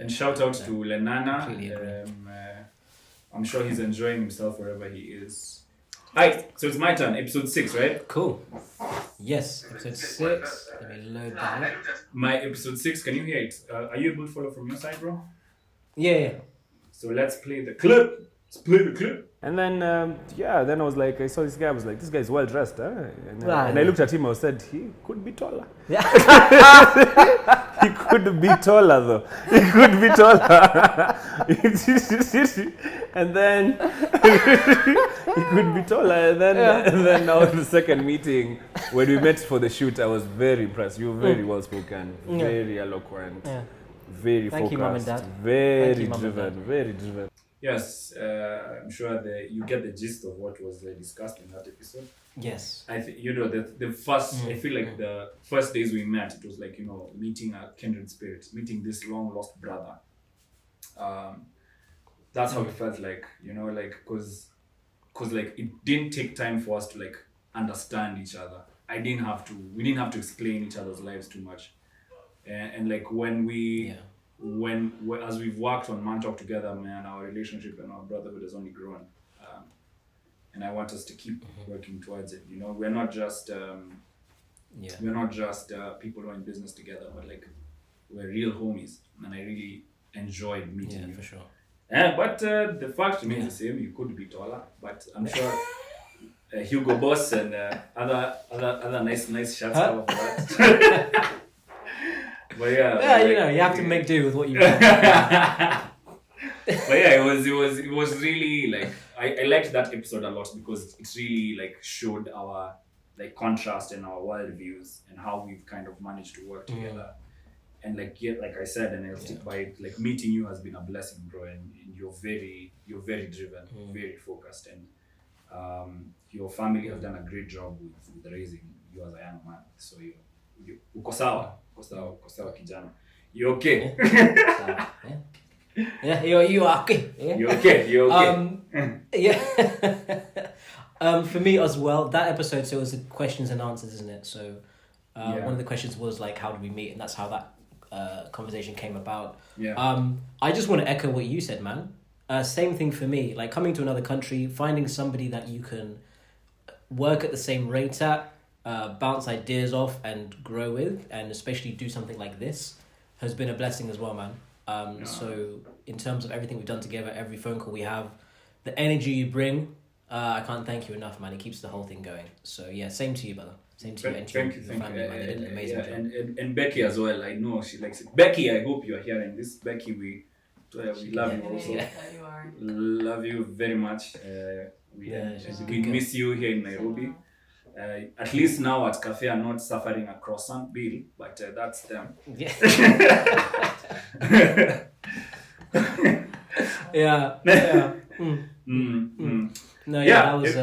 and shout out to Lenana. Completely agree. I'm sure he's enjoying himself wherever he is. Alright, so it's my turn. Episode 6, right? Cool. Yes, episode 6. Let me load that up. My episode 6. Can you hear it? Are you able to follow from your side, bro? Yeah. So let's play the clip. Let's play the clip. And then, then I was like, I saw this guy, I was like, this guy's well dressed, huh? And I looked at him, I said, he could be taller. Yeah. He could be taller, though. He could be taller. And then, he could be taller. And then now in the second meeting, when we met for the shoot, I was very impressed. You were very well spoken, very eloquent, very Thank you, Mum and focused, Dad. very Thank you, Mum and driven, very driven. Yes, I'm sure you get the gist of what was discussed in that episode. Yes. I think the first. I feel like the first days we met, it was like meeting a kindred spirit, meeting this long lost brother. That's how it felt like, because like it didn't take time for us to like understand each other. We didn't have to explain each other's lives too much, and like when as we've worked on Mantalk together, man, our relationship and our brotherhood has only grown. And I want us to keep working towards it. We're not just people who are in business together, but like we're real homies. And I really enjoyed meeting you. Yeah, for sure. But the fact remains the same. You could be taller, but I'm sure Hugo Boss and other nice shots come up for that. But you have to make do with what you've got. But yeah, it was really like I liked that episode a lot because it really like showed our like contrast in our worldviews and how we've kind of managed to work together. And like I said, and I'll stick by it, like meeting you has been a blessing, bro. And you're very driven, very focused, and your family have done a great job with raising you as a young man. So you uko sawa kijana. You're okay. Yeah, you are okay. Yeah. You're okay. Yeah. For me as well, that episode, so it was the questions and answers, isn't it? So one of the questions was like, how did we meet? And that's how that conversation came about. I just want to echo what you said, man. Same thing for me, like coming to another country, finding somebody that you can work at the same rate at, bounce ideas off and grow with, and especially do something like this has been a blessing as well, man. So in terms of everything we've done together, every phone call we have, the energy you bring, I can't thank you enough, man. It keeps the whole thing going. So yeah, same to you, brother. Same to you and to your family, man. They did an amazing job. And Becky as well. I know she likes it. Becky, I hope you are hearing this. Becky, we love you also. Yeah, you are. Love you very much. We miss you here in Nairobi. At least now at Cafe are not suffering a croissant bill, but that's them. Yeah. No, that was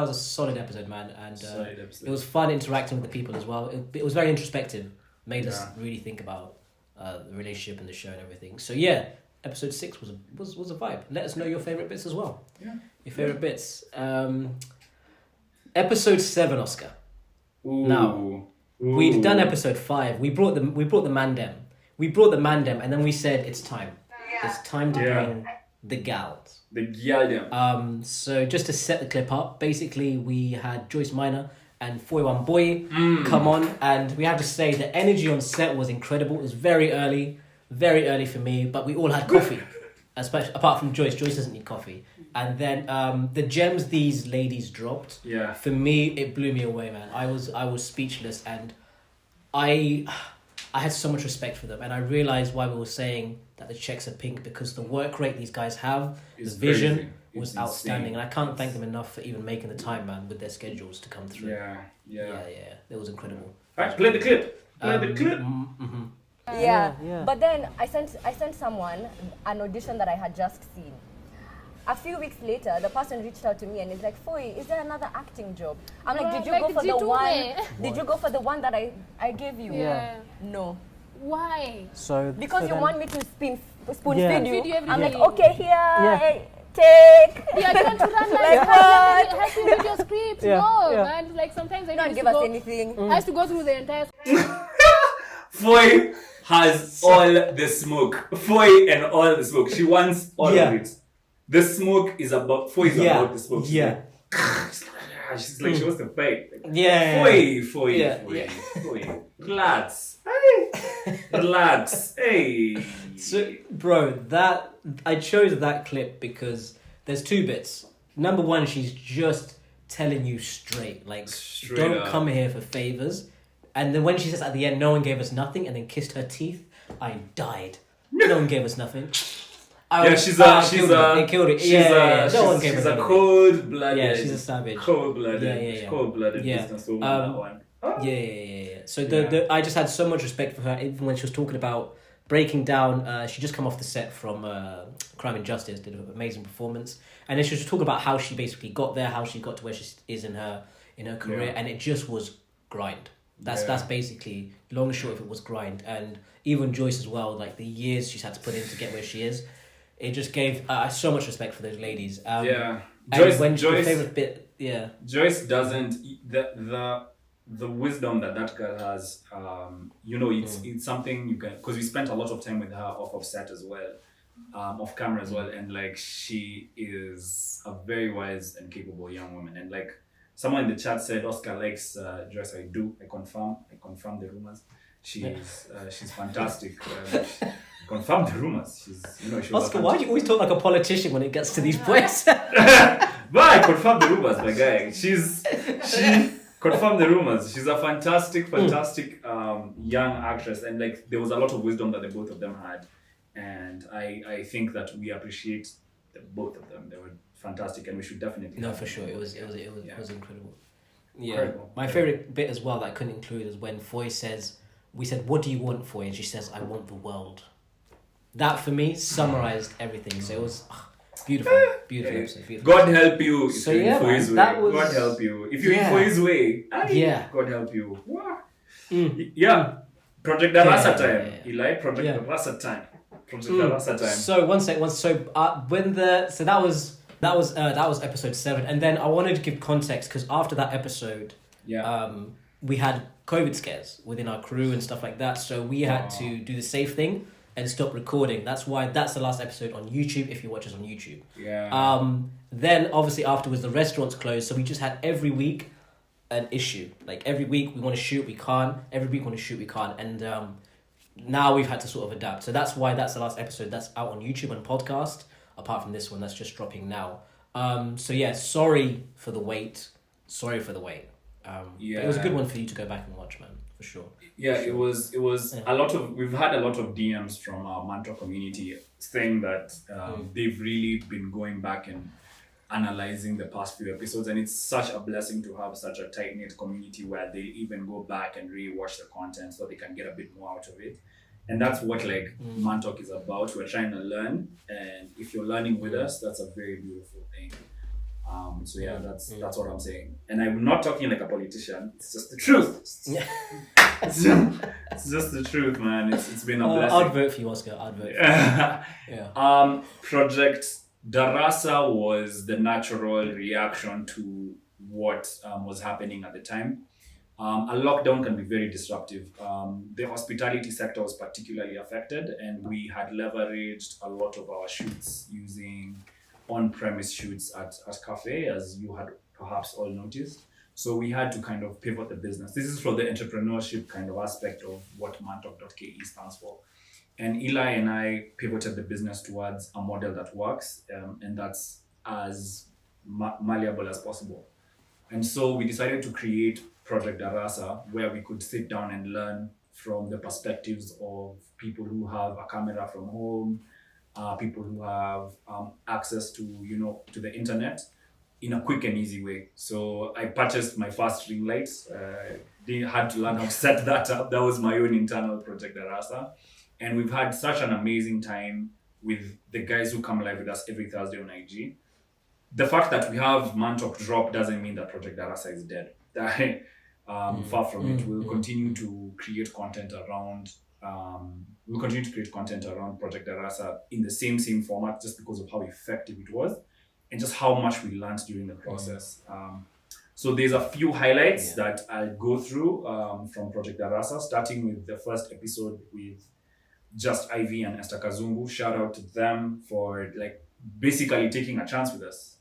a solid episode, man, and it was fun interacting with the people as well. It was very introspective, made us really think about the relationship and the show and everything. So yeah, episode 6 was a vibe. Let us know your favorite bits as well. Yeah, your favorite bits. Episode 7, Oscar. Ooh. Now we'd done episode 5. We brought the mandem. And then we said it's time. It's time to bring the gals. The gyaldem. So just to set the clip up, basically we had Joyce Minor and 41 Boy come on, and we have to say the energy on set was incredible. It was very early for me, but we all had coffee. Especially apart from Joyce. Joyce doesn't need coffee. And then the gems these ladies dropped. Yeah. For me, it blew me away, man. I was speechless, and I had so much respect for them, and I realized why we were saying that the checks are pink, because the work rate these guys have, the vision was outstanding, and I can't thank them enough for even making the time, man, with their schedules to come through. Yeah. It was incredible. All right, play the clip. Yeah. But then I sent someone an audition that I had just seen. A few weeks later, the person reached out to me and is like, "Foy, is there another acting job?" I'm like, "Did you go for the one? Did you go for the one that I gave you?" Yeah. No. Why? Because you want me to spin spoon Yeah. feed you. Feed you I'm like, everything. okay, here, Yeah. hey, take. Yeah, you want to run Like like what? help you with your script. Yeah, No, yeah. man. Like sometimes I Don't used give to us go, anything. I used to go through the entire Foy has all the smoke. Foy and all the smoke. She wants all Yeah. of it. The smoke is about Foy is Yeah. about the smoke. She's Yeah. she's like she wants to fight. Yeah. Foy. Yeah. Foy. Relax. Hey. Relax. Hey. So, bro, that I chose that clip because there's two bits. Number one, she's just telling you straight, like, Straight don't up. come here for favors. And then when she says at the end, no one gave us nothing, and then kissed her teeth, I died. No one gave us nothing. She's a They killed it. She's Yeah. No one gave she's us a anything. cold-blooded. Yeah, she's a savage. Cold-blooded. Yeah. Cold-blooded Yeah. businesswoman. Um, That one. Yeah. So Yeah. I just had so much respect for her, even when she was talking about breaking down. She just come off the set from Crime and Justice, did an amazing performance, and then she was talking about how she basically got there, how she got to where she is in her career, and it just was grind. That's basically long and short of it was grind, and even Joyce as well. Like the years she's had to put in to get where she is, it just gave so much respect for those ladies. Yeah. And Joyce, the favorite bit, yeah. Joyce doesn't the wisdom that girl has. It's something you can, because we spent a lot of time with her off of set as well, off camera as well, and like she is a very wise and capable young woman. And like someone in the chat said, Oscar likes Joyce. I do. I confirm the rumors. She's fantastic. Confirm the rumors. She was Oscar, why do you always talk like a politician when it gets to these points? But I confirm the rumors, my guy. She confirmed the rumors. She's a fantastic young actress, and like there was a lot of wisdom that the both of them had, and I think that we appreciate the both of them. They were fantastic, and we should definitely. No, for sure, it was incredible. Yeah, Incredible. my favorite bit as well that I couldn't include is when Foy says, "We said, what do you want, Foy?" And she says, "I want the world." That for me summarized everything. So it was beautiful episode. Beautiful. God help you if So you're yeah, in Foy's way. man, that was- God help you if you're Yeah. in Foy's way. Yeah. God help you. Yeah. Project Darasa time. Yeah. Eli, Project Yeah. Darasa time. Project Darasa time. So that was episode 7, and then I wanted to give context because after that episode, we had COVID scares within our crew and stuff like that. So we had to do the safe thing and stop recording. That's why that's the last episode on YouTube. If you watch us on YouTube, then obviously afterwards the restaurants closed, so we just had every week an issue. Like every week we want to shoot, we can't. Every week we want to shoot, we can't. And now we've had to sort of adapt. So that's why that's the last episode that's out on YouTube and podcast. Apart from this one that's just dropping now. So yeah, sorry for the wait. But it was a good one for you to go back and watch, man, for sure. Yeah, it was a lot of, we've had a lot of DMs from our Mantalk community saying that they've really been going back and analyzing the past few episodes, and it's such a blessing to have such a tight-knit community where they even go back and re-watch the content so they can get a bit more out of it. And that's what Mantalk is about. We're trying to learn, and if you're learning with us, that's a very beautiful thing. So yeah, that's what I'm saying. And I'm not talking like a politician. It's just the truth. It's just the truth, man. It's been a blessing. I'd vote for you, Oscar. I'd vote for you. Yeah. Project Darasa was the natural reaction to what was happening at the time. A lockdown can be very disruptive. The hospitality sector was particularly affected, and we had leveraged a lot of our shoots using on-premise shoots at cafe, as you had perhaps all noticed. So we had to kind of pivot the business. This is for the entrepreneurship kind of aspect of what Mantalk.ke stands for. And Eli and I pivoted the business towards a model that works, and that's as malleable as possible. And so we decided to create Project Darasa, where we could sit down and learn from the perspectives of people who have a camera from home, people who have access to the internet in a quick and easy way. So I purchased my first ring lights. Had to learn how to set that up. That was my own internal Project Darasa. And we've had such an amazing time with the guys who come live with us every Thursday on IG. The fact that we have Mantalk drop doesn't mean that Project Darasa is dead. Far from it. We'll continue to create content around we'll continue to create content around Project Darasa in the same format, just because of how effective it was and just how much we learned during the process. So there's a few highlights that I'll go through from Project Darasa, starting with the first episode with Just Ivy and Esther Kazungu. Shout out to them for like basically taking a chance with us.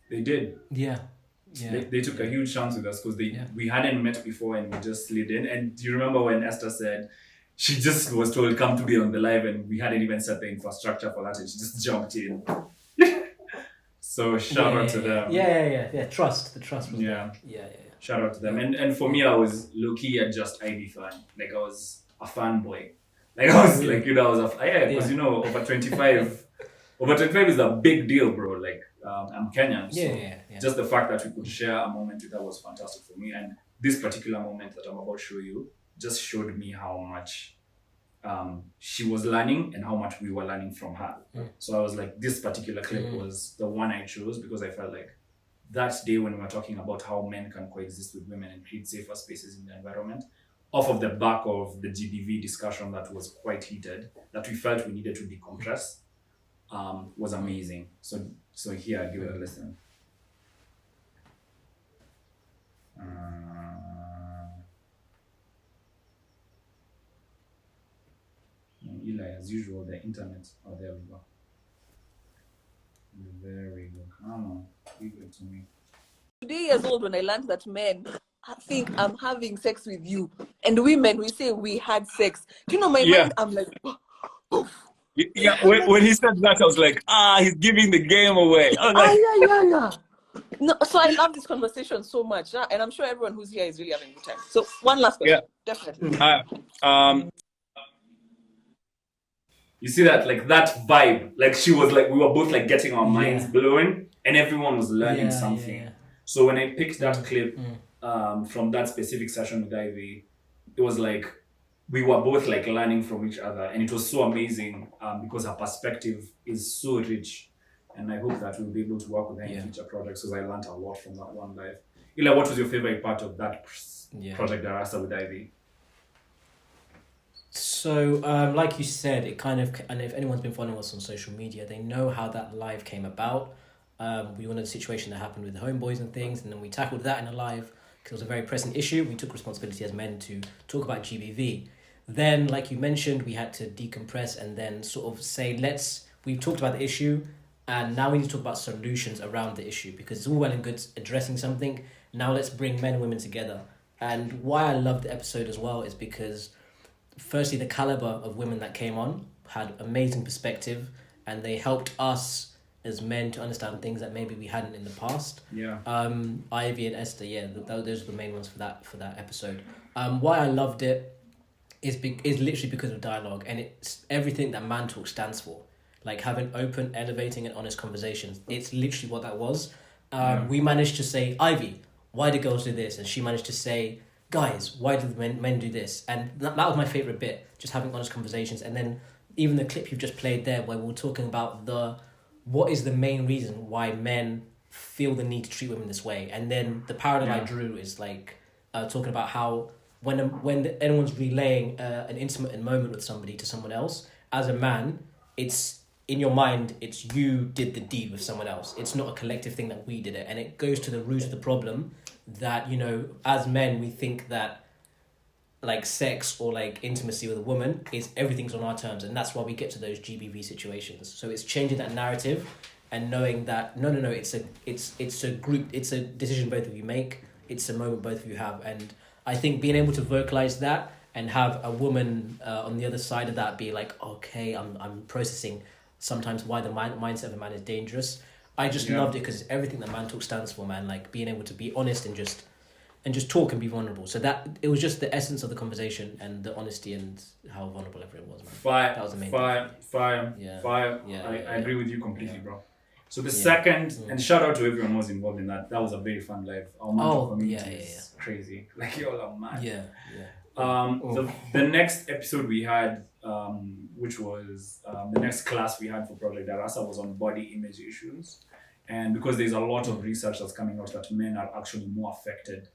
They did. They took a huge chance with us because we hadn't met before and we just slid in. And do you remember when Esther said she just was told come to be on the live and we hadn't even set the infrastructure for that and she just jumped in. So shout out to them. The trust was there. Shout out to them. And for me, I was low-key a Just Ivy fan. Like I was a fanboy. Like I was like, I was because over 25 is a big deal, bro. Like I'm Kenyan. So just the fact that we could share a moment with her was fantastic for me. And this particular moment that I'm about to show you just showed me how much she was learning and how much we were learning from her. So I was like, this particular clip was the one I chose because I felt like that day when we were talking about how men can coexist with women and create safer spaces in the environment, off of the back of the GBV discussion that was quite heated, that we felt we needed to decompress, was amazing. So here, give it a listen. Eli, as usual, the internet. Oh, there we go. There we go. Come on, give it to me. 2 years old when I learned that men think I'm having sex with you, and women we say we had sex. Do you know my mind? I'm like, When he said that, I was like, he's giving the game away. yeah. No, so I love this conversation so much, and I'm sure everyone who's here is really having a good time. So one last question, definitely. You see that, like that vibe, like she was like, we were both like getting our minds blown and everyone was learning something. So when I picked that clip from that specific session with Ivy, it was like, we were both like learning from each other and it was so amazing because her perspective is so rich. And I hope that we'll be able to work with her in future projects because I learned a lot from that one live. Ila, what was your favorite part of that Project Darasa with Ivy? So, like you said, it kind of, and if anyone's been following us on social media, they know how that live came about. We wanted a situation that happened with the homeboys and things, and then we tackled that in a live because it was a very pressing issue. We took responsibility as men to talk about GBV. Then, like you mentioned, we had to decompress and then sort of say, we've talked about the issue, and now we need to talk about solutions around the issue because it's all well and good addressing something. Now let's bring men and women together. And why I love the episode as well is because firstly, the caliber of women that came on had amazing perspective and they helped us as men to understand things that maybe we hadn't in the past. Ivy and Esther, those are the main ones for that episode. Why I loved it is literally because of dialogue, and it's everything that Mantalk stands for. Like having open, elevating and honest conversations. It's literally what that was. We managed to say, Ivy, why do girls do this? And she managed to say, guys, why do men do this? And that was my favourite bit, just having honest conversations. And then even the clip you've just played there where we were talking about what is the main reason why men feel the need to treat women this way. And then the parallel I drew is like talking about how when anyone's relaying an intimate moment with somebody to someone else, as a man, it's in your mind, it's you did the deed with someone else. It's not a collective thing that we did it. And it goes to the root of the problem that, as men, we think that like sex or like intimacy with a woman is everything's on our terms. And that's why we get to those GBV situations. So it's changing that narrative and knowing that, no, it's a group, it's a decision both of you make. It's a moment both of you have. And I think being able to vocalize that and have a woman on the other side of that be like, okay, I'm processing sometimes why the mindset of a man is dangerous. I just loved it because it's everything that Mantalk stands for, man. Like being able to be honest and just talk and be vulnerable. So that it was just the essence of the conversation and the honesty and how vulnerable everyone was, man. That was the main thing. Fire. I agree with you completely, bro. So the second, and shout out to everyone who was involved in that. That was a very fun live. Our Mantalk community is crazy. Like y'all are mad. The next episode we had, which was the next class we had for Project Darasa, was on body image issues. And because there's a lot of research that's coming out that men are actually more affected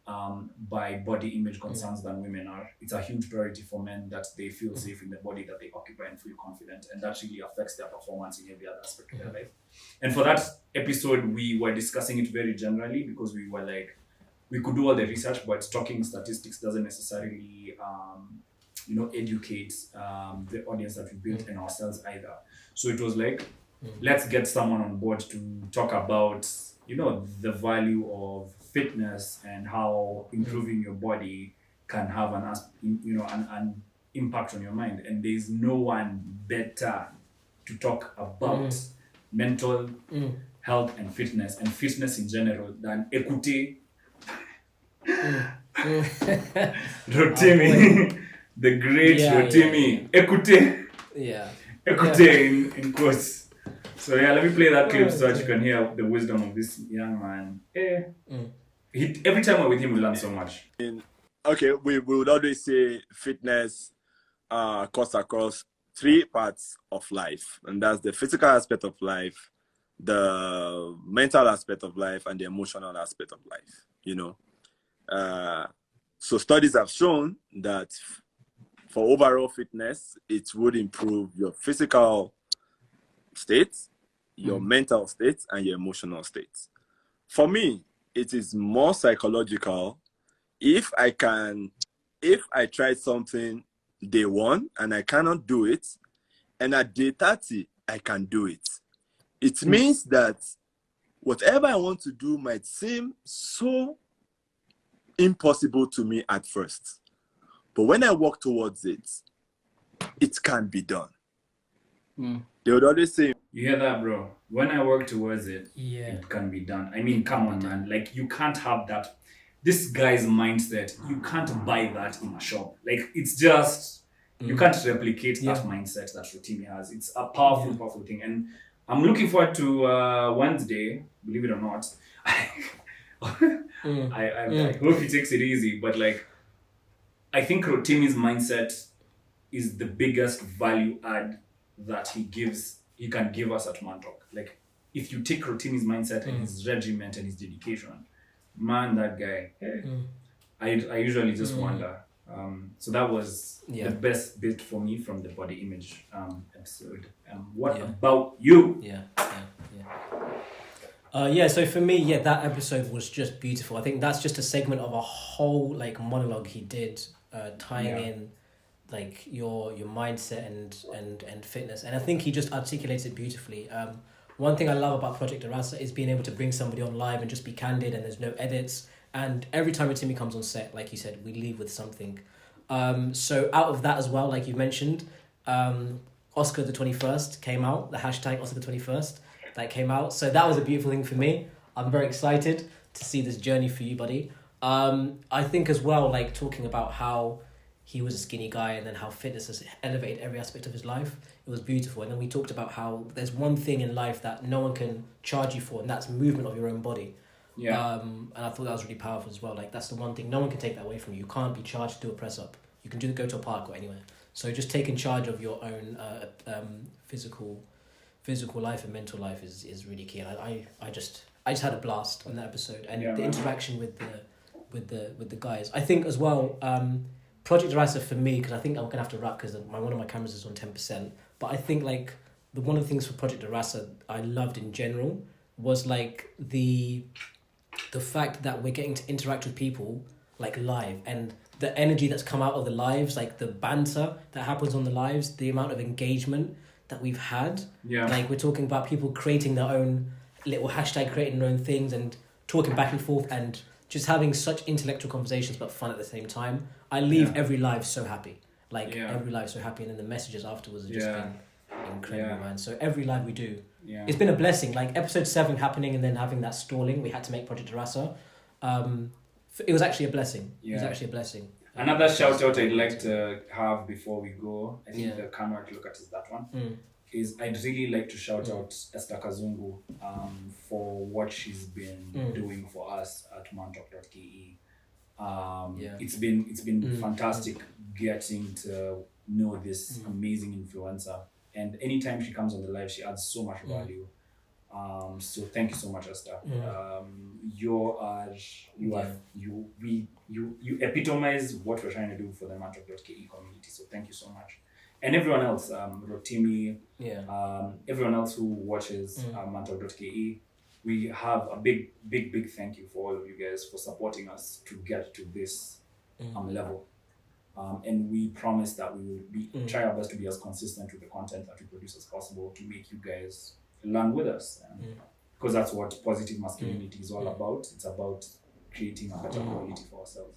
by body image concerns than women are. It's a huge priority for men that they feel safe in the body that they occupy and feel confident, and that really affects their performance in every other aspect of their life. And for that episode, we were discussing it very generally because we were like, we could do all the research, but talking statistics doesn't necessarily, educate the audience that we built and ourselves either. So it was like, let's get someone on board to talk about, the value of fitness and how improving your body can have an impact on your mind. And there's no one better to talk about mental health and fitness in general than Ekute Rotimi, the great Rotimi. Ekute. Yeah. Ekute in quotes. So let me play that clip so that you can hear the wisdom of this young man. Every time we're with him, we learn so much. Okay, we would always say fitness cuts across 3 parts of life, and that's the physical aspect of life, the mental aspect of life, and the emotional aspect of life. So studies have shown that for overall fitness, it would improve your physical state, your mental state, and your emotional state. For me, it is more psychological. If I try something day 1 and I cannot do it, and at day 30 I can do it, it means that whatever I want to do might seem so impossible to me at first, but when I work towards it, it can be done. They would always say, you hear that, bro? When I work towards it, it can be done. I mean, come on, man. Like, you can't have that. This guy's mindset, you can't buy that in a shop. Like, it's just, you can't replicate that mindset that Rotimi has. It's a powerful, powerful thing. And I'm looking forward to Wednesday, believe it or not. I hope he takes it easy, but like, I think Rotimi's mindset is the biggest value add that he can give us at Mantalk. Like, if you take Rotimi's mindset and his regiment and his dedication, man, that guy, I usually just wonder. So that was the best bit for me from the body image episode. What about you? So for me, that episode was just beautiful. I think that's just a segment of a whole like monologue he did, tying in like your mindset and fitness, and I think he just articulates it beautifully. One thing I love about Project Arasa is being able to bring somebody on live and just be candid, and there's no edits, and every time Rotimi comes on set, like you said, we leave with something. So out of that as well, like you mentioned, Oscar the 21st came out, the hashtag Oscar the 21st that came out, so that was a beautiful thing for me. I'm very excited to see this journey for you, buddy. I think as well, like talking about how he was a skinny guy and then how fitness has elevated every aspect of his life. It was beautiful. And then we talked about how there's one thing in life that no one can charge you for, and that's movement of your own body. And I thought that was really powerful as well. Like, that's the one thing, no one can take that away from you. You can't be charged to do a press up. You can go to a park or anywhere. So just taking charge of your own physical life and mental life is really key. And I just had a blast on that episode, and the interaction with the guys. I think as well, Project Arasa for me, because I think I'm gonna have to wrap because one of my cameras is on 10%. But I think like one of the things for Project Arasa I loved in general was like the fact that we're getting to interact with people like live, and the energy that's come out of the lives, like the banter that happens on the lives, the amount of engagement that we've had. Like, we're talking about people creating their own little hashtag, creating their own things and talking back and forth and just having such intellectual conversations but fun at the same time. I leave every live so happy. Every live so happy, and then the messages afterwards have just been incredible, man. So every live we do, it's been a blessing. Like episode 7 happening and then having that stalling, we had to make Project Arasa. It was actually a blessing. It was actually a blessing. Another shout out I'd like to have before we go, I think the camera to look at is that one, is I'd really like to shout out Esther Kazungu for what she's been doing for us at Mantalk.ke. It's been fantastic getting to know this amazing influencer, and anytime she comes on the live, she adds so much value. So thank you so much, Esther. You epitomize what we're trying to do for the Mantalk.ke community. So thank you so much. And everyone else, Rotimi, everyone else who watches Mantalk.ke, we have a big thank you for all of you guys for supporting us to get to this level. And we promise that we will try our best to be as consistent with the content that we produce as possible to make you guys learn with us. Because that's what positive masculinity is all about. It's about creating a better quality for ourselves.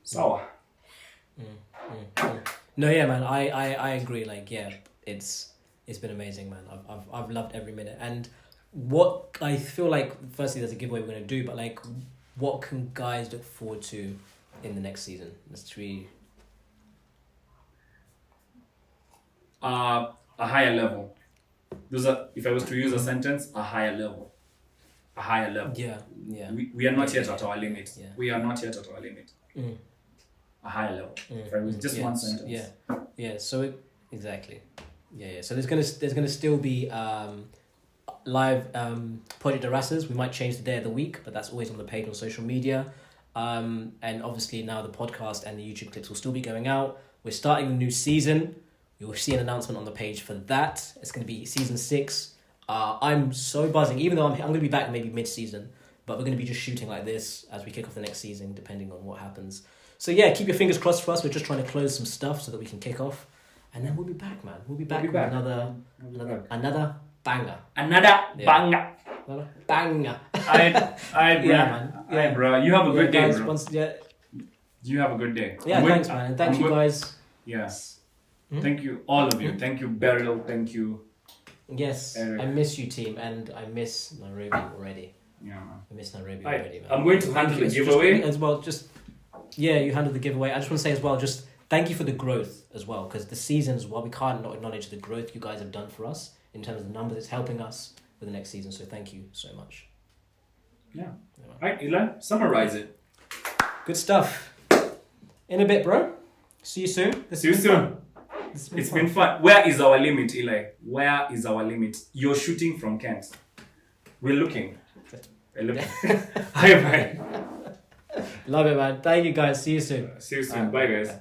So. No, yeah, man. I agree. Like, yeah, it's been amazing, man. I've loved every minute. And what I feel like, firstly, there's a giveaway we're gonna do, but like, what can guys look forward to in the next season? Let's three. A higher level. If I was to use a sentence, a higher level. A higher level. Yeah. We are not yet at our limit. Yeah. We are not yet at our limit. A higher level. If I was just one sentence. Yeah. So exactly. Yeah. So there's gonna still be live Project Erasmus. We might change the day of the week, but that's always on the page on social media. And obviously now the podcast and the YouTube clips will still be going out. We're starting a new season. You'll see an announcement on the page for that. It's going to be season 6. I'm so buzzing, even though I'm going to be back maybe mid-season, but we're going to be just shooting like this as we kick off the next season, depending on what happens. So yeah, keep your fingers crossed for us. We're just trying to close some stuff so that we can kick off, and then we'll be back, man. We'll be back with another banger. Another banger. Another banger. Bro. You have a good day, guys, bro. You have a good day. Yeah, thanks, man. And thank you, guys. Yes. Thank you, all of you. Thank you, Beryl. Thank you. Yes, Eric. I miss you, team, and I miss Nairobi already. Yeah, man. I miss Nairobi already, man. I'm going to handle the giveaway as well. You handled the giveaway. I just want to say as well, just thank you for the growth as well, because the seasons, while we can't not acknowledge the growth you guys have done for us in terms of the numbers, it's helping us for the next season. So thank you so much. Yeah. All right, Eli, summarize it. Good stuff. In a bit, bro. See you soon. See you soon. It's been fun. Where is our limit, Eli? Where is our limit? You're shooting from Kent. We're looking. Hi, bye. Love it, man. Thank you, guys. See you soon. See you soon. Bye, guys.